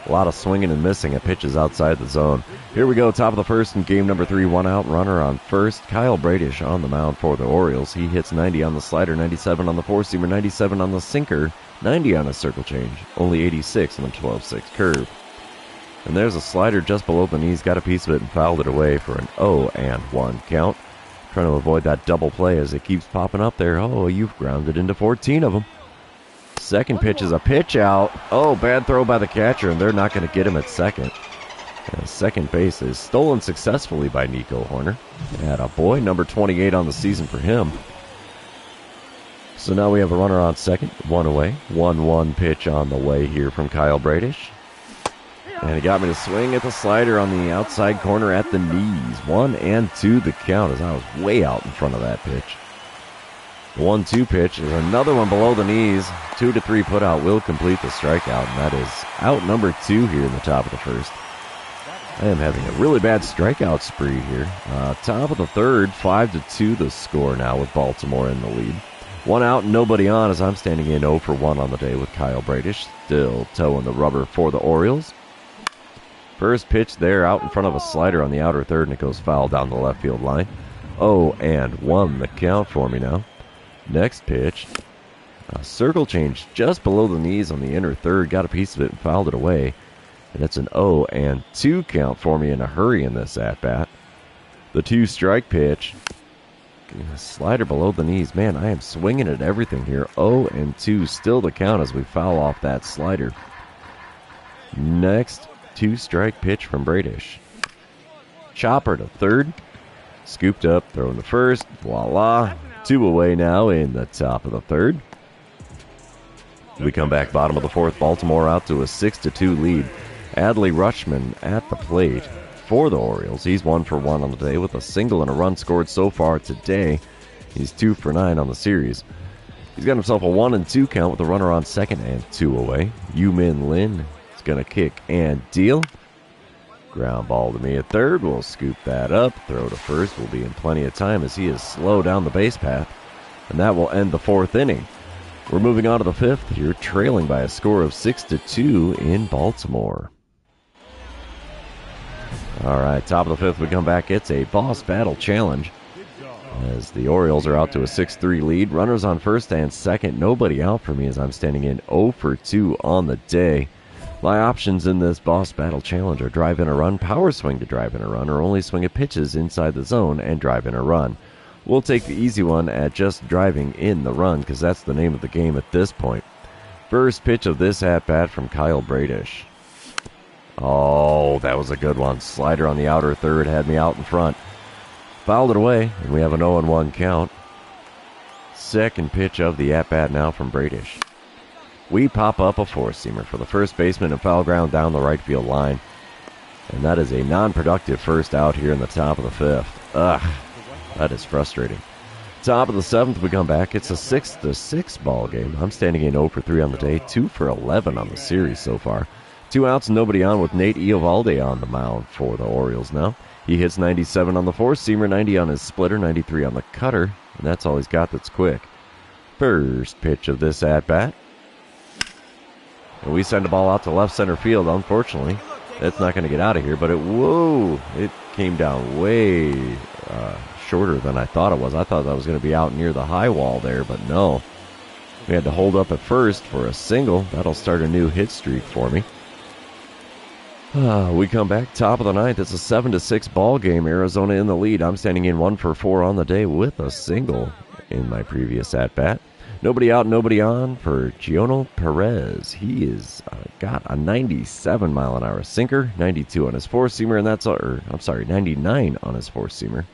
A lot of swinging and missing at pitches outside the zone. Here we go, top of the first in game number 3, 1 out, runner on first. Kyle Bradish on the mound for the Orioles. He hits 90 on the slider, 97 on the four-seamer, 97 on the sinker, 90 on a circle change, only 86 on the 12-6 curve. And there's a slider just below the knees, got a piece of it and fouled it away for an 0-1 count. Trying to avoid that double play as it keeps popping up there. Oh, you've grounded into 14 of them. Second pitch is a pitch out. Oh, bad throw by the catcher, and they're not going to get him at second. Second base is stolen successfully by Nico Horner. And a boy, number 28 on the season for him. So now we have a runner on second, 1 away. 1-1 pitch on the way here from Kyle Bradish. And he got me to swing at the slider on the outside corner at the knees. 1-2 the count as I was way out in front of that pitch. The 1-2 pitch is another one below the knees. 2-3 put out will complete the strikeout, and that is out number 2 here in the top of the first. I am having a really bad strikeout spree here. Top of the third, 5-2 the score now with Baltimore in the lead. 1 out, nobody on as I'm standing in 0 for 1 on the day with Kyle Bradish. Still toeing the rubber for the Orioles. First pitch there out in front of a slider on the outer third, and it goes foul down the left field line. 0-1 the count for me now. Next pitch, a circle change just below the knees on the inner third. Got a piece of it and fouled it away. And it's an 0-2 count for me in a hurry in this at-bat. The 2-strike pitch, slider below the knees. Man, I am swinging at everything here. 0-2 still the count as we foul off that slider. Next 2-strike pitch from Bradish. Chopper to third. Scooped up, thrown to first. Voila. 2 away now in the top of the third. We come back bottom of the fourth. Baltimore out to a 6-2 lead. Adley Rutschman at the plate for the Orioles. He's 1 for 1 on the day with a single and a run scored so far today. He's 2 for 9 on the series. He's got himself a 1-2 count with a runner on second and 2 away. Yu-Min Lin is going to kick and deal. Ground ball to me at third. We'll scoop that up. Throw to first. Will be in plenty of time as he is slow down the base path. And that will end the fourth inning. We're moving on to the fifth here, trailing by a score of 6-2 in Baltimore. All right, top of the fifth, we come back. It's a boss battle challenge as the Orioles are out to a 6-3 lead. Runners on first and second. Nobody out for me as I'm standing in 0 for 2 on the day. My options in this boss battle challenge are drive in a run, power swing to drive in a run, or only swing at pitches inside the zone and drive in a run. We'll take the easy one at just driving in the run because that's the name of the game at this point. First pitch of this at-bat from Kyle Bradish. Oh, that was a good one. Slider on the outer third had me out in front. Fouled it away, and we have an 0-1 count. Second pitch of the at-bat now from Bradish. We pop up a four-seamer for the first baseman and foul ground down the right field line. And that is a non-productive first out here in the top of the fifth. Ugh, that is frustrating. Top of the seventh, we come back. It's a 6-6 ball game. I'm standing in 0 for 3 on the day, 2 for 11 on the series so far. 2 outs and nobody on with Nate Eovaldi on the mound for the Orioles now. He hits 97 on the four-seamer, 90 on his splitter, 93 on the cutter, and that's all he's got that's quick. First pitch of this at-bat. And we send the ball out to left center field, unfortunately. It's not going to get out of here, but it came down way shorter than I thought it was. I thought that was going to be out near the high wall there, but no. We had to hold up at first for a single. That'll start a new hit streak for me. We come back, top of the ninth. It's a 7-6 ball game. Arizona in the lead. I'm standing in 1 for 4 on the day with a single in my previous at-bat. Nobody out, nobody on for Giono Perez. He is got a 97-mile-an-hour sinker, 92 on his four-seamer, and that's 99 on his four-seamer.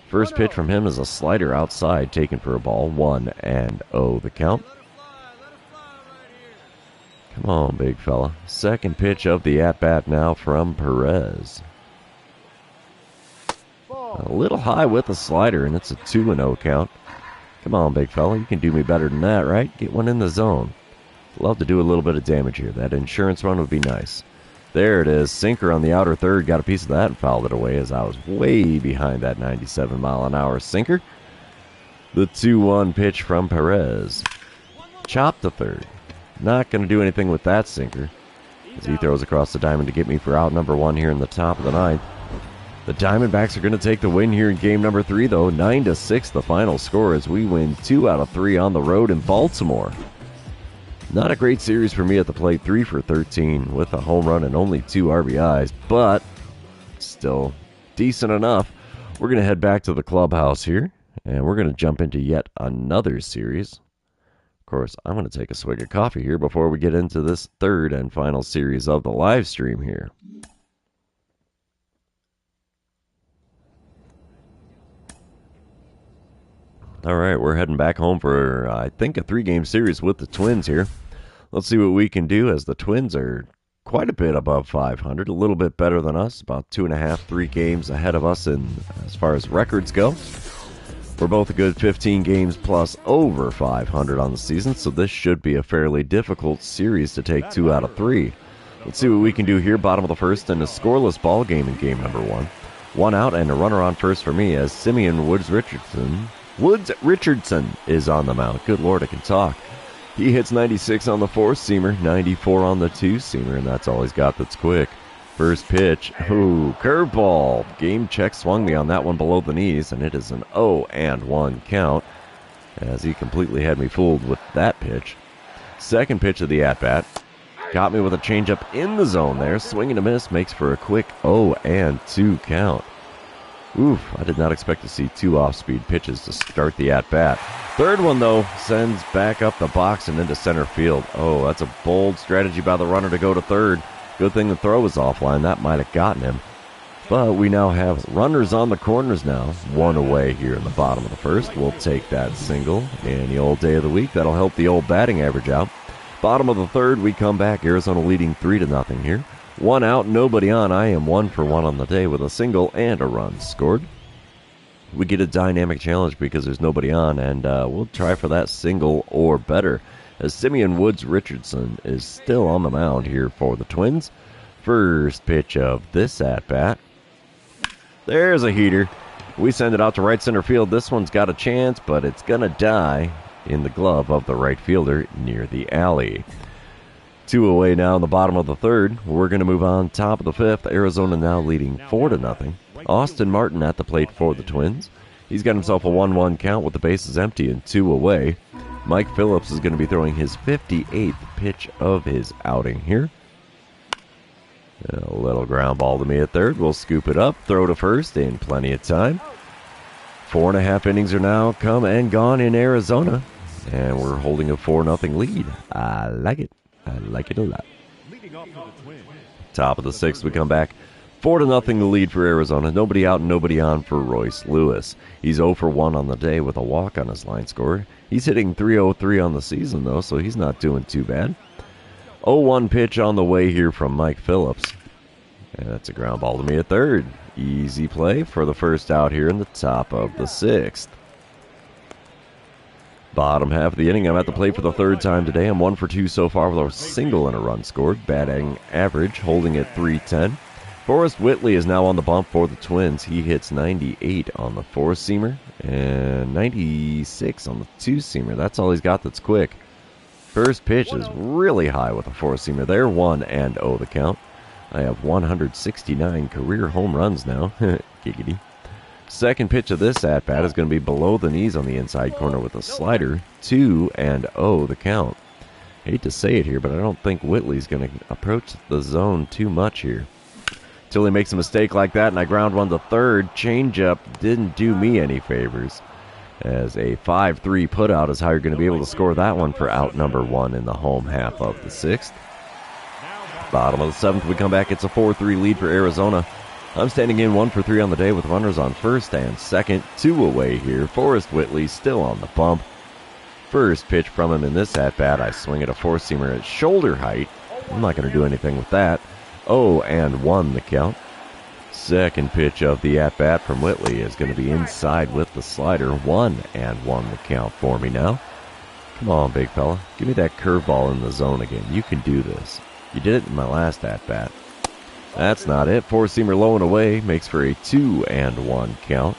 First pitch from him is a slider outside, taken for a ball, 1-0 the count. Come on, big fella. Second pitch of the at-bat now from Perez. A little high with the slider, and it's a 2-0 count. Come on, big fella. You can do me better than that, right? Get one in the zone. Love to do a little bit of damage here. That insurance run would be nice. There it is. Sinker on the outer third. Got a piece of that and fouled it away as I was way behind that 97-mile-an-hour sinker. The 2-1 pitch from Perez. Chop to third. Not going to do anything with that sinker as he throws across the diamond to get me for out number 1 here in the top of the ninth. The Diamondbacks are going to take the win here in game number 3, though. 9-6 the final score as we win 2 out of 3 on the road in Baltimore. Not a great series for me at the plate. 3 for 13 with a home run and only 2 RBIs, but still decent enough. We're going to head back to the clubhouse here, and we're going to jump into yet another series. Of course, I'm going to take a swig of coffee here before we get into this third and final series of the live stream here. All right, we're heading back home for, I think, a 3-game series with the Twins here. Let's see what we can do as the Twins are quite a bit above 500, a little bit better than us, about 2.5, 3 games ahead of us in as far as records go. We're both a good 15 games plus over 500 on the season, so this should be a fairly difficult series to take 2 out of 3. Let's see what we can do here. Bottom of the first and a scoreless ball game in game number 1. 1 out and a runner on first for me as Simeon Woods Richardson is on the mound. Good Lord, I can talk. He hits 96 on the 4-seamer, 94 on the 2-seamer, and that's all he's got that's quick. First pitch, curveball. Game check swung me on that one below the knees, and it is an 0-1 count as he completely had me fooled with that pitch. Second pitch of the at-bat. Got me with a changeup in the zone there. Swing and a miss makes for a quick 0-2 count. Oof, I did not expect to see 2 off-speed pitches to start the at-bat. Third one, though, sends back up the box and into center field. Oh, that's a bold strategy by the runner to go to third. Good thing the throw was offline. That might have gotten him. But we now have runners on the corners now. 1 away here in the bottom of the first. We'll take that single in the old day of the week. That'll help the old batting average out. Bottom of the third, we come back. Arizona leading 3-0 here. 1 out, nobody on. I am 1 for 1 on the day with a single and a run scored. We get a dynamic challenge because there's nobody on, and we'll try for that single or better, as Simeon Woods Richardson is still on the mound here for the Twins. First pitch of this at-bat. There's a heater. We send it out to right center field. This one's got a chance, but it's going to die in the glove of the right fielder near the alley. 2 away now in the bottom of the third. We're going to move on top of the fifth. Arizona now leading 4-0. Austin Martin at the plate for the Twins. He's got himself a 1-1 count with the bases empty and 2 away. Mike Phillips is going to be throwing his 58th pitch of his outing here. A little ground ball to me at third. We'll scoop it up, throw to first in plenty of time. 4.5 innings are now come and gone in Arizona, and we're holding a 4-0 lead. I like it. I like it a lot. Top of the sixth, we come back. 4-0 the lead for Arizona. Nobody out and nobody on for Royce Lewis. He's 0 for 1 on the day with a walk on his line score. He's hitting .303 on the season, though, so he's not doing too bad. 0-1 pitch on the way here from Mike Phillips. And that's a ground ball to me at third. Easy play for the first out here in the top of the sixth. Bottom half of the inning, I'm at the plate for the third time today. I'm 1 for 2 so far with a single and a run scored. Batting average holding at .310. Forrest Whitley is now on the bump for the Twins. He hits 98 on the 4-seamer and 96 on the 2-seamer. That's all he's got that's quick. First pitch is really high with a 4-seamer there. 1-0 the count. I have 169 career home runs now. Giggity. Second pitch of this at-bat is going to be below the knees on the inside corner with a slider. 2-0 the count. Hate to say it here, but I don't think Whitley's going to approach the zone too much here. Till he makes a mistake like that, and I ground one to third. Changeup didn't do me any favors, as a 5-3 putout is how you're going to be able to score that one for out number 1 in the home half of the sixth. Bottom of the seventh, we come back. It's a 4-3 lead for Arizona. I'm standing in 1 for 3 on the day with runners on first and second. 2 away here. Forrest Whitley still on the bump. First pitch from him in this at-bat. I swing at a 4-seamer at shoulder height. I'm not going to do anything with that. 0-1 the count. Second pitch of the at-bat from Whitley is going to be inside with the slider. 1-1 the count for me now. Come on, big fella. Give me that curveball in the zone again. You can do this. You did it in my last at-bat. That's not it. Four-seamer low and away. Makes for a 2-1 count.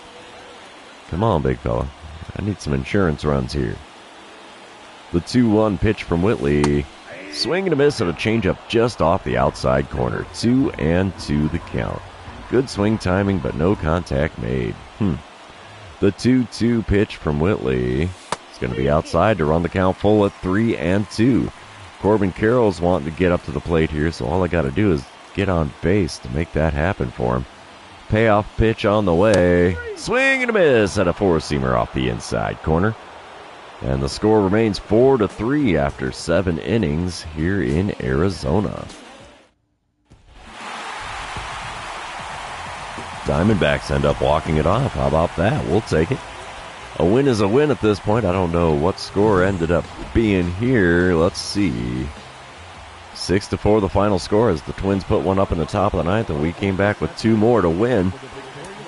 Come on, big fella. I need some insurance runs here. The 2-1 pitch from Whitley. Swing and a miss at a changeup just off the outside corner. 2-2 the count. Good swing timing, but no contact made. The 2-2 pitch from Whitley is going to be outside to run the count full at 3-2. Corbin Carroll's wanting to get up to the plate here, so all I got to do is get on base to make that happen for him. Payoff pitch on the way. Swing and a miss at a four-seamer off the inside corner. And the score remains 4-3 after 7 innings here in Arizona. Diamondbacks end up walking it off. How about that? We'll take it. A win is a win at this point. I don't know what score ended up being here. Let's see. 6-4 the final score as the Twins put one up in the top of the ninth, and we came back with 2 more to win.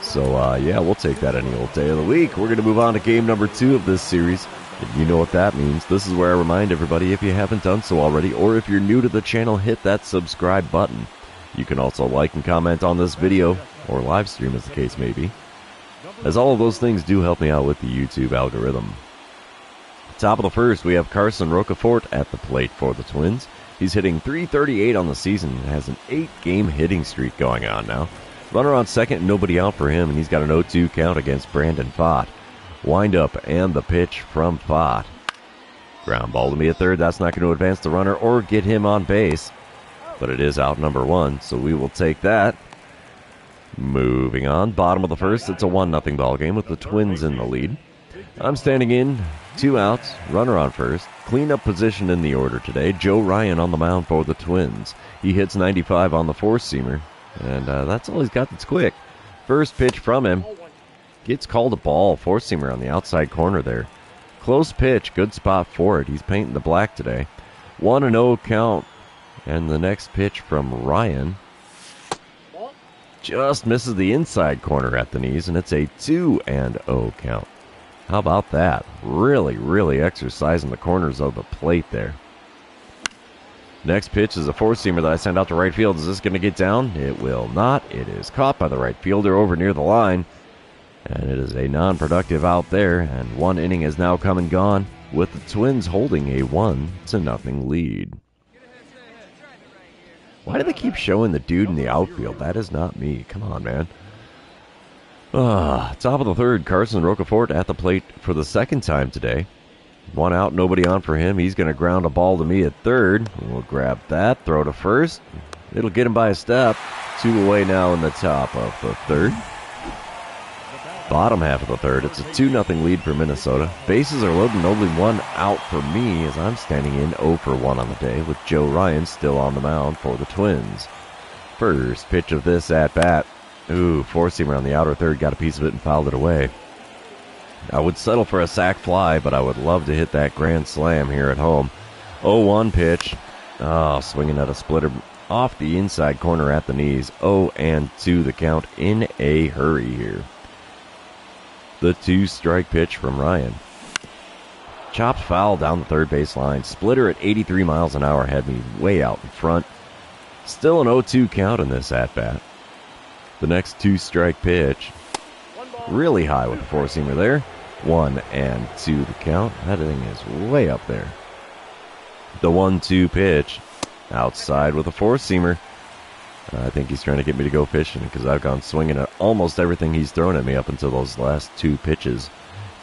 So, yeah, we'll take that any old day of the week. We're going to move on to game number 2 of this series. And you know what that means. This is where I remind everybody, if you haven't done so already, or if you're new to the channel, hit that subscribe button. You can also like and comment on this video, or live stream as the case may be, as all of those things do help me out with the YouTube algorithm. Top of the first, we have Carson Rocafort at the plate for the Twins. He's hitting .338 on the season and has an 8-game hitting streak going on now. Runner on second, nobody out for him, and he's got an 0-2 count against Brandon Pfaadt. Wind up and the pitch from Pfaadt. Ground ball to me at third. That's not going to advance the runner or get him on base, but it is out number 1, so we will take that. Moving on, bottom of the first, it's a 1-0 ball game with the Twins in the lead. I'm standing in, 2 outs, runner on first. Cleanup position in the order today. Joe Ryan on the mound for the Twins. He hits 95 on the four-seamer, and that's all he's got that's quick. First pitch from him. Gets called a ball. Four-seamer on the outside corner there. Close pitch, good spot for it. He's painting the black today. 1-0 count, and the next pitch from Ryan just misses the inside corner at the knees, and it's a 2-0 count. How about that? Really exercising the corners of the plate there. Next pitch is a four-seamer that I send out to right field. Is this going to get down? It will not. It is caught by the right fielder over near the line, and it is a non-productive out there, and 1 inning has now come and gone with the Twins holding a 1-0 lead. Why do they keep showing the dude in the outfield? That is not me. Come on, man. Top of the third, Carson Rocafort at the plate for the second time today. 1 out, nobody on for him. He's going to ground a ball to me at third. We'll grab that, throw to first. It'll get him by a step. 2 away now in the top of the third. Bottom half of the third, it's a 2-0 lead for Minnesota. Bases are loaded and only 1 out for me as I'm standing in 0 for 1 on the day with Joe Ryan still on the mound for the Twins. First pitch of this at-bat. Ooh, four-seamer on the outer third, got a piece of it and fouled it away. I would settle for a sac fly, but I would love to hit that grand slam here at home. 0-1 pitch. Swinging at a splitter off the inside corner at the knees. 0-2 the count in a hurry here. The 2-strike pitch from Ryan. Chopped foul down the third base line. Splitter at 83 miles an hour had me way out in front. Still an 0-2 count in this at-bat. The next 2-strike pitch. Really high with the four-seamer there. 1-2 the count. That thing is way up there. The 1-2 pitch. Outside with a four-seamer. I think he's trying to get me to go fishing because I've gone swinging at almost everything he's thrown at me up until those last 2 pitches.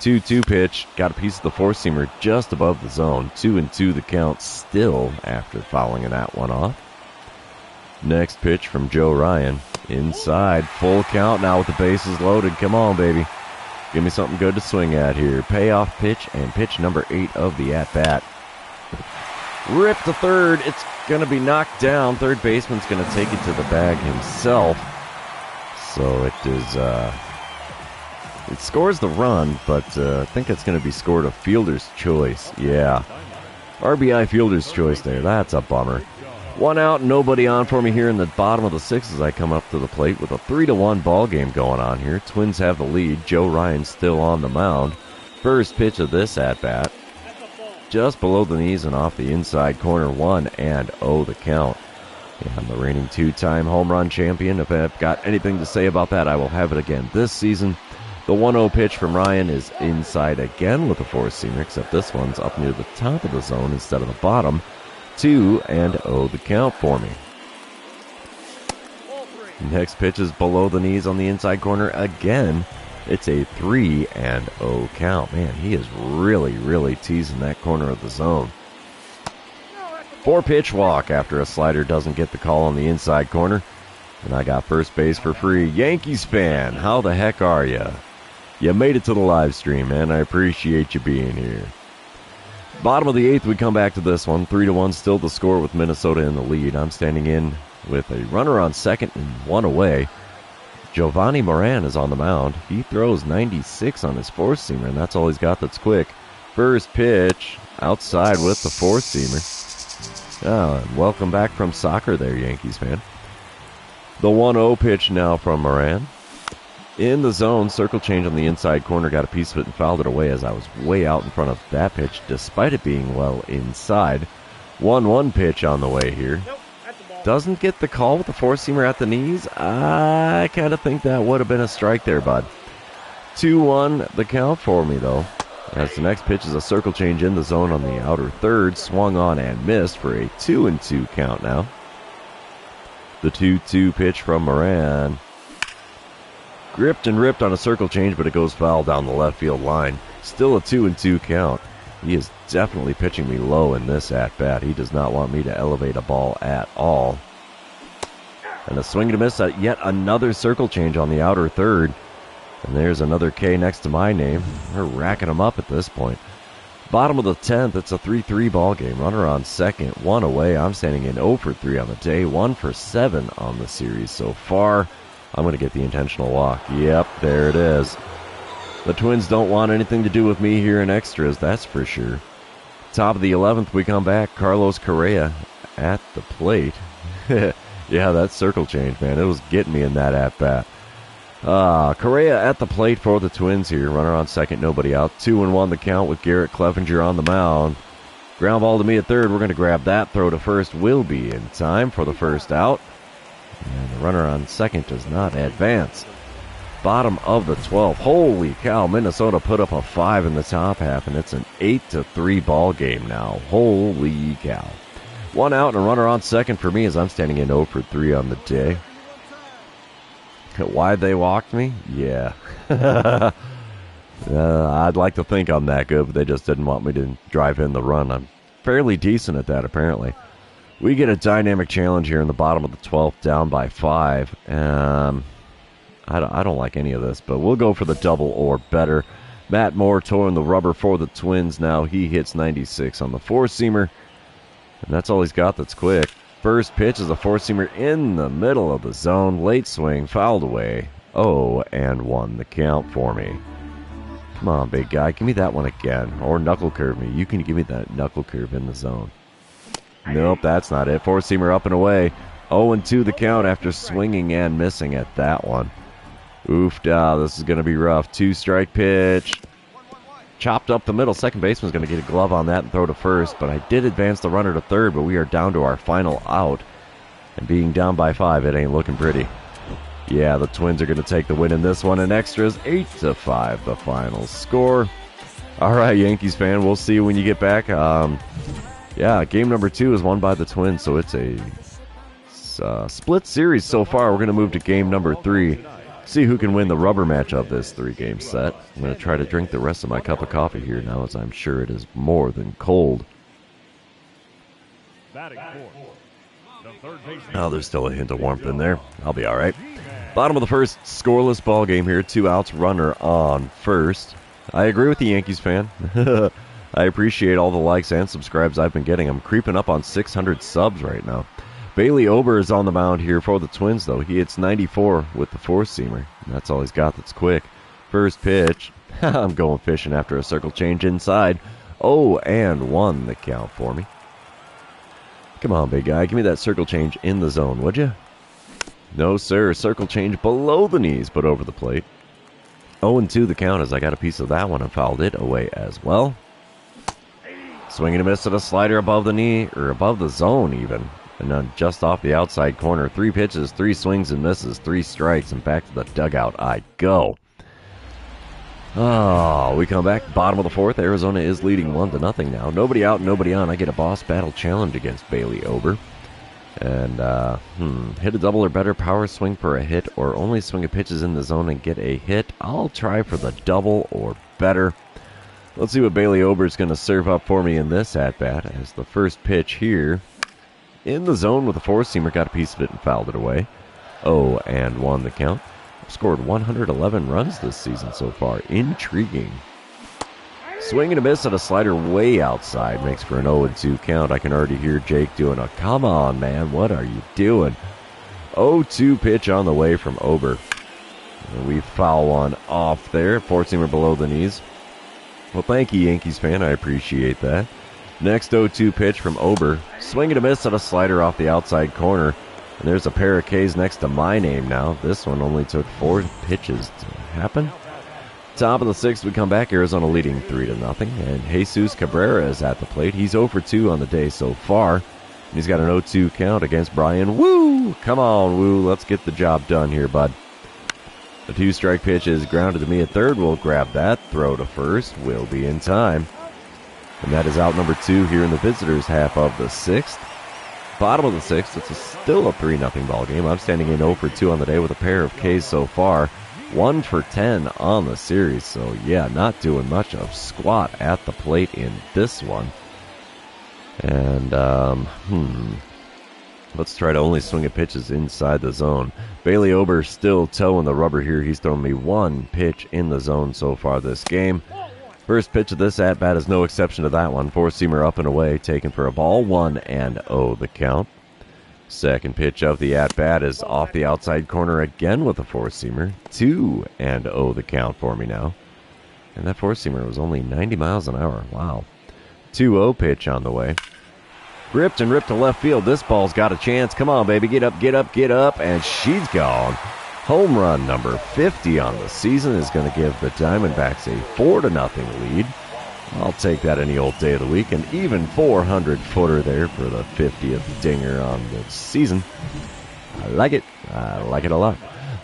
2-2 pitch. Got a piece of the four-seamer just above the zone. 2-2 the count still after fouling that one off. Next pitch from Joe Ryan. Inside. Full count now with the bases loaded. Come on, baby. Give me something good to swing at here. Payoff pitch and pitch number 8 of the at-bat. Rip to third. It's going to be knocked down. Third baseman's going to take it to the bag himself. So it is, it scores the run, but I think it's going to be scored a fielder's choice. Yeah. RBI fielder's choice there. That's a bummer. One out, nobody on for me here in the bottom of the sixth as I come up to the plate with a 3-1 ball game going on here. Twins have the lead. Joe Ryan still on the mound. First pitch of this at-bat. Just below the knees and off the inside corner. 1-0 the count. Yeah, I'm the reigning two-time home run champion. If I've got anything to say about that, I will have it again this season. The 1-0 pitch from Ryan is inside again with a four-seamer, except this one's up near the top of the zone instead of the bottom. 2-0 the count for me. Next pitch is below the knees on the inside corner again. It's a 3-0 count. Man, he is really teasing that corner of the zone. 4-pitch walk after a slider doesn't get the call on the inside corner. And I got first base for free. Yankees fan, how the heck are ya? You made it to the live stream, man. I appreciate you being here. Bottom of the eighth, we come back to this one. 3-1, still the score with Minnesota in the lead. I'm standing in with a runner on second and one away. Giovanni Moran is on the mound. He throws 96 on his four-seamer, and that's all he's got that's quick. First pitch, outside with the four-seamer. Oh, and welcome back from soccer there, Yankees fan. The 1-0 pitch now from Moran. In the zone, circle change on the inside corner, got a piece of it and fouled it away as I was way out in front of that pitch, despite it being well inside. 1-1 pitch on the way here. Doesn't get the call with the four-seamer at the knees. I kind of think that would have been a strike there, bud. 2-1 the count for me, though. As the next pitch is a circle change in the zone on the outer third, swung on and missed for a 2-2 count now. The 2-2 pitch from Moran. Gripped and ripped on a circle change, but it goes foul down the left field line. Still a 2-2 count. He is definitely pitching me low in this at-bat. He does not want me to elevate a ball at all. And a swing and a miss at yet another circle change on the outer third. And there's another K next to my name. We're racking them up at this point. Bottom of the 10th, it's a 3-3 ball game. Runner on second, one away. I'm standing in 0 for 3 on the day, 1 for 7 on the series so far. I'm going to get the intentional walk. Yep, there it is. The Twins don't want anything to do with me here in extras, that's for sure. Top of the 11th, we come back. Carlos Correa at the plate. Yeah, that circle change, man. It was getting me in that at-bat. Correa at the plate for the Twins here. Runner on second, nobody out. 2-1 the count with Garrett Clevenger on the mound. Ground ball to me at third. We're going to grab that. Throw to first will be in time for the first out. And the runner on second does not advance. Bottom of the 12th. Holy cow, Minnesota put up a 5 in the top half, and it's an 8-3 ball game now. Holy cow. One out and a runner on second for me as I'm standing in 0 for 3 on the day. Why they walked me? Yeah. I'd like to think I'm that good, but they just didn't want me to drive in the run. I'm fairly decent at that, apparently. We get a dynamic challenge here in the bottom of the 12th, down by 5. I don't like any of this, but we'll go for the double or better. Matt Moore towing the rubber for the Twins now. He hits 96 on the four-seamer, and that's all he's got that's quick. First pitch is a four-seamer in the middle of the zone. Late swing, fouled away. 0-1 the count for me. Come on, big guy. Give me that one again. Or knuckle curve me. You can give me that knuckle curve in the zone. Nope, that's not it. Four-seamer up and away. 0-2 the count after swinging and missing at that one. Oof, this is going to be rough. 2-strike pitch. Chopped up the middle. Second baseman's going to get a glove on that and throw to first. But I did advance the runner to third, but we are down to our final out. And being down by 5, it ain't looking pretty. Yeah, the Twins are going to take the win in this one in extras. 8-5, the final score. All right, Yankees fan, we'll see you when you get back. Yeah, game number 2 is won by the Twins, so it's a split series so far. We're going to move to game number 3. See who can win the rubber match of this 3-game set. I'm going to try to drink the rest of my cup of coffee here now, as I'm sure it is more than cold. Oh, there's still a hint of warmth in there. I'll be all right. Bottom of the first, scoreless ball game here. 2 outs, runner on first. I agree with the Yankees fan. I appreciate all the likes and subscribes I've been getting. I'm creeping up on 600 subs right now. Bailey Ober is on the mound here for the Twins, though. He hits 94 with the four-seamer. That's all he's got that's quick. First pitch. I'm going fishing after a circle change inside. 0-1 the count for me. Come on, big guy. Give me that circle change in the zone, would you? No, sir. Circle change below the knees, but over the plate. 0-2 the count as I got a piece of that one and fouled it away as well. Swing and a miss at a slider above the knee, or above the zone even. And then just off the outside corner. 3 pitches, 3 swings and misses, 3 strikes, and back to the dugout I go. Oh, we come back, bottom of the 4th. Arizona is leading 1-0 now. Nobody out, nobody on. I get a boss battle challenge against Bailey Ober. And, hit a double or better, power swing for a hit, or only swing at pitches in the zone and get a hit. I'll try for the double or better. Let's see what Bailey Ober is going to serve up for me in this at-bat, as the first pitch here in the zone with a 4-seamer, got a piece of it and fouled it away. 0-1 the count. I've scored 111 runs this season so far. Intriguing. Swing and a miss at a slider way outside. Makes for an 0-2 count. I can already hear Jake doing a, come on, man, what are you doing? 0-2 pitch on the way from Ober. And we foul one off there. 4-seamer below the knees. Well, thank you, Yankees fan. I appreciate that. Next 0-2 pitch from Ober. Swing and a miss at a slider off the outside corner. And there's a pair of Ks next to my name now. This one only took 4 pitches to happen. Top of the 6th, we come back. Arizona leading 3-0. And Jesus Cabrera is at the plate. He's 0-2 on the day so far. And he's got an 0-2 count against Brian Woo. Come on, Woo. Let's get the job done here, bud. The 2-strike pitch is grounded to me at third. We'll grab that. Throw to first. Will be in time. And that is out number 2 here in the visitors' half of the 6th. Bottom of the 6th, it's still a 3-0 ball game. I'm standing in 0-2 on the day with a pair of Ks so far. 1 for 10 on the series. So, yeah, not doing much of squat at the plate in this one. And, let's try to only swing at pitches inside the zone. Bailey Ober still toeing the rubber here. He's thrown me 1 pitch in the zone so far this game. First pitch of this at-bat is no exception to that one. 4-seamer up and away, taken for a ball. 1-0 the count. Second pitch of the at-bat is off the outside corner again with a 4-seamer. 2-0 the count for me now. And that 4-seamer was only 90 miles an hour. Wow. 2-0 pitch on the way. Ripped and ripped to left field. This ball's got a chance. Come on, baby. Get up, get up, get up. And she's gone. Home run number 50 on the season is going to give the Diamondbacks a 4-0 lead. I'll take that any old day of the week. An even 400-footer there for the 50th dinger on the season. I like it. I like it a lot.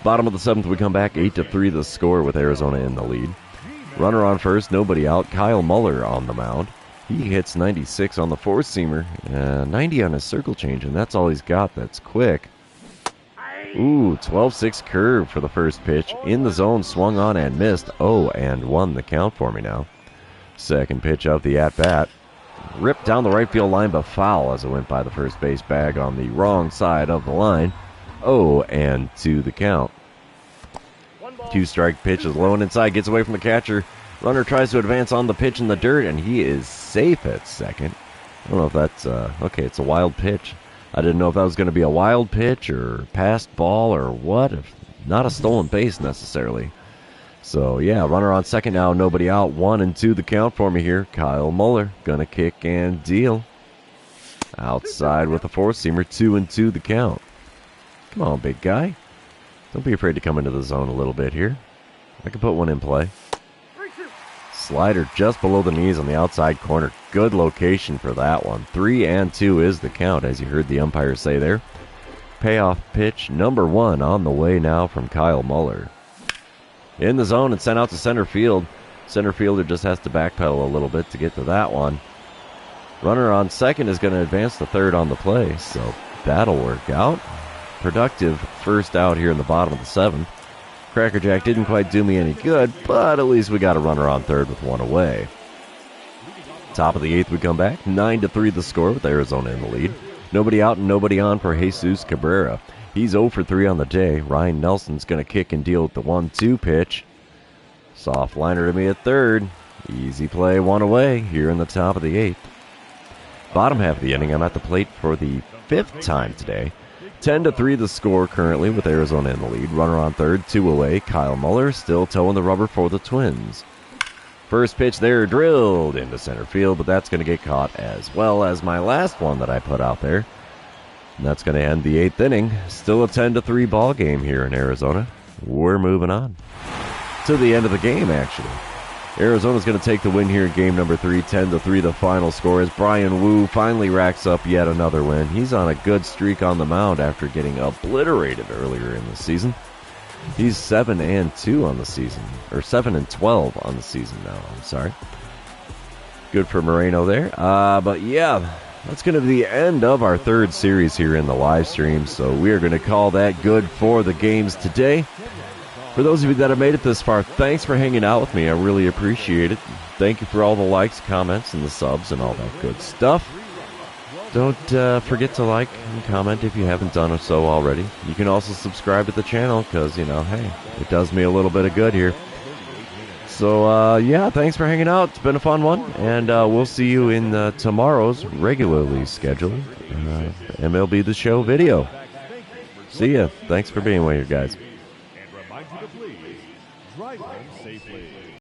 Bottom of the 7th, we come back. 8-3 the score with Arizona in the lead. Runner on first, nobody out. Kyle Muller on the mound. He hits 96 on the 4-seamer. 90 on his circle change, and that's all he's got that's quick. Ooh, 12-6 curve for the first pitch. In the zone, swung on and missed. 0-1 the count for me now. Second pitch of the at-bat. Ripped down the right field line, but foul as it went by the first base bag on the wrong side of the line. 0-2 the count. 2-strike pitch is low and inside. Gets away from the catcher. Runner tries to advance on the pitch in the dirt, and he is safe at second. I don't know if that's... okay, it's a wild pitch. I didn't know if that was going to be a wild pitch or passed ball or what. If not a stolen base necessarily. So, yeah, runner on second now, nobody out. 1-2 the count for me here. Kyle Muller going to kick and deal. Outside with a 4-seamer. 2-2 the count. Come on, big guy. Don't be afraid to come into the zone a little bit here. I can put one in play. Slider just below the knees on the outside corner. Good location for that one. 3-2 is the count, as you heard the umpire say there. Payoff pitch number 1 on the way now from Kyle Muller. In the zone and sent out to center field. Center fielder just has to backpedal a little bit to get to that one. Runner on second is going to advance to third on the play, so that'll work out. Productive first out here in the bottom of the 7th. Crackerjack didn't quite do me any good, but at least we got a runner on third with 1 away. Top of the 8th, we come back. 9-3 the score with Arizona in the lead. Nobody out and nobody on for Jesus Cabrera. He's 0-3 on the day. Ryan Nelson's going to kick and deal with the 1-2 pitch. Soft liner to me at third. Easy play, 1 away here in the top of the 8th. Bottom half of the inning, I'm at the plate for the 5th time today. 10-3 the score currently with Arizona in the lead. Runner on third, 2 away. Kyle Muller still toeing the rubber for the Twins. First pitch there drilled into center field, but that's going to get caught as well as my last one that I put out there. And that's going to end the 8th inning. Still a 10-3 ball game here in Arizona. We're moving on to the end of the game, actually. Arizona's going to take the win here in game number 3, 10-3 the final score, as Brian Wu finally racks up yet another win. He's on a good streak on the mound after getting obliterated earlier in the season. He's 7-2 on the season, or 7-12 on the season now. I'm sorry. Good for Moreno there. But yeah, that's going to be the end of our 3rd series here in the live stream. So we are going to call that good for the games today. For those of you that have made it this far, thanks for hanging out with me. I really appreciate it. Thank you for all the likes, comments, and the subs and all that good stuff. Don't forget to like and comment if you haven't done so already. You can also subscribe to the channel because, you know, hey, it does me a little bit of good here. So, yeah, thanks for hanging out. It's been a fun one. And we'll see you in tomorrow's regularly scheduled MLB The Show video. See ya. Thanks for being with you guys.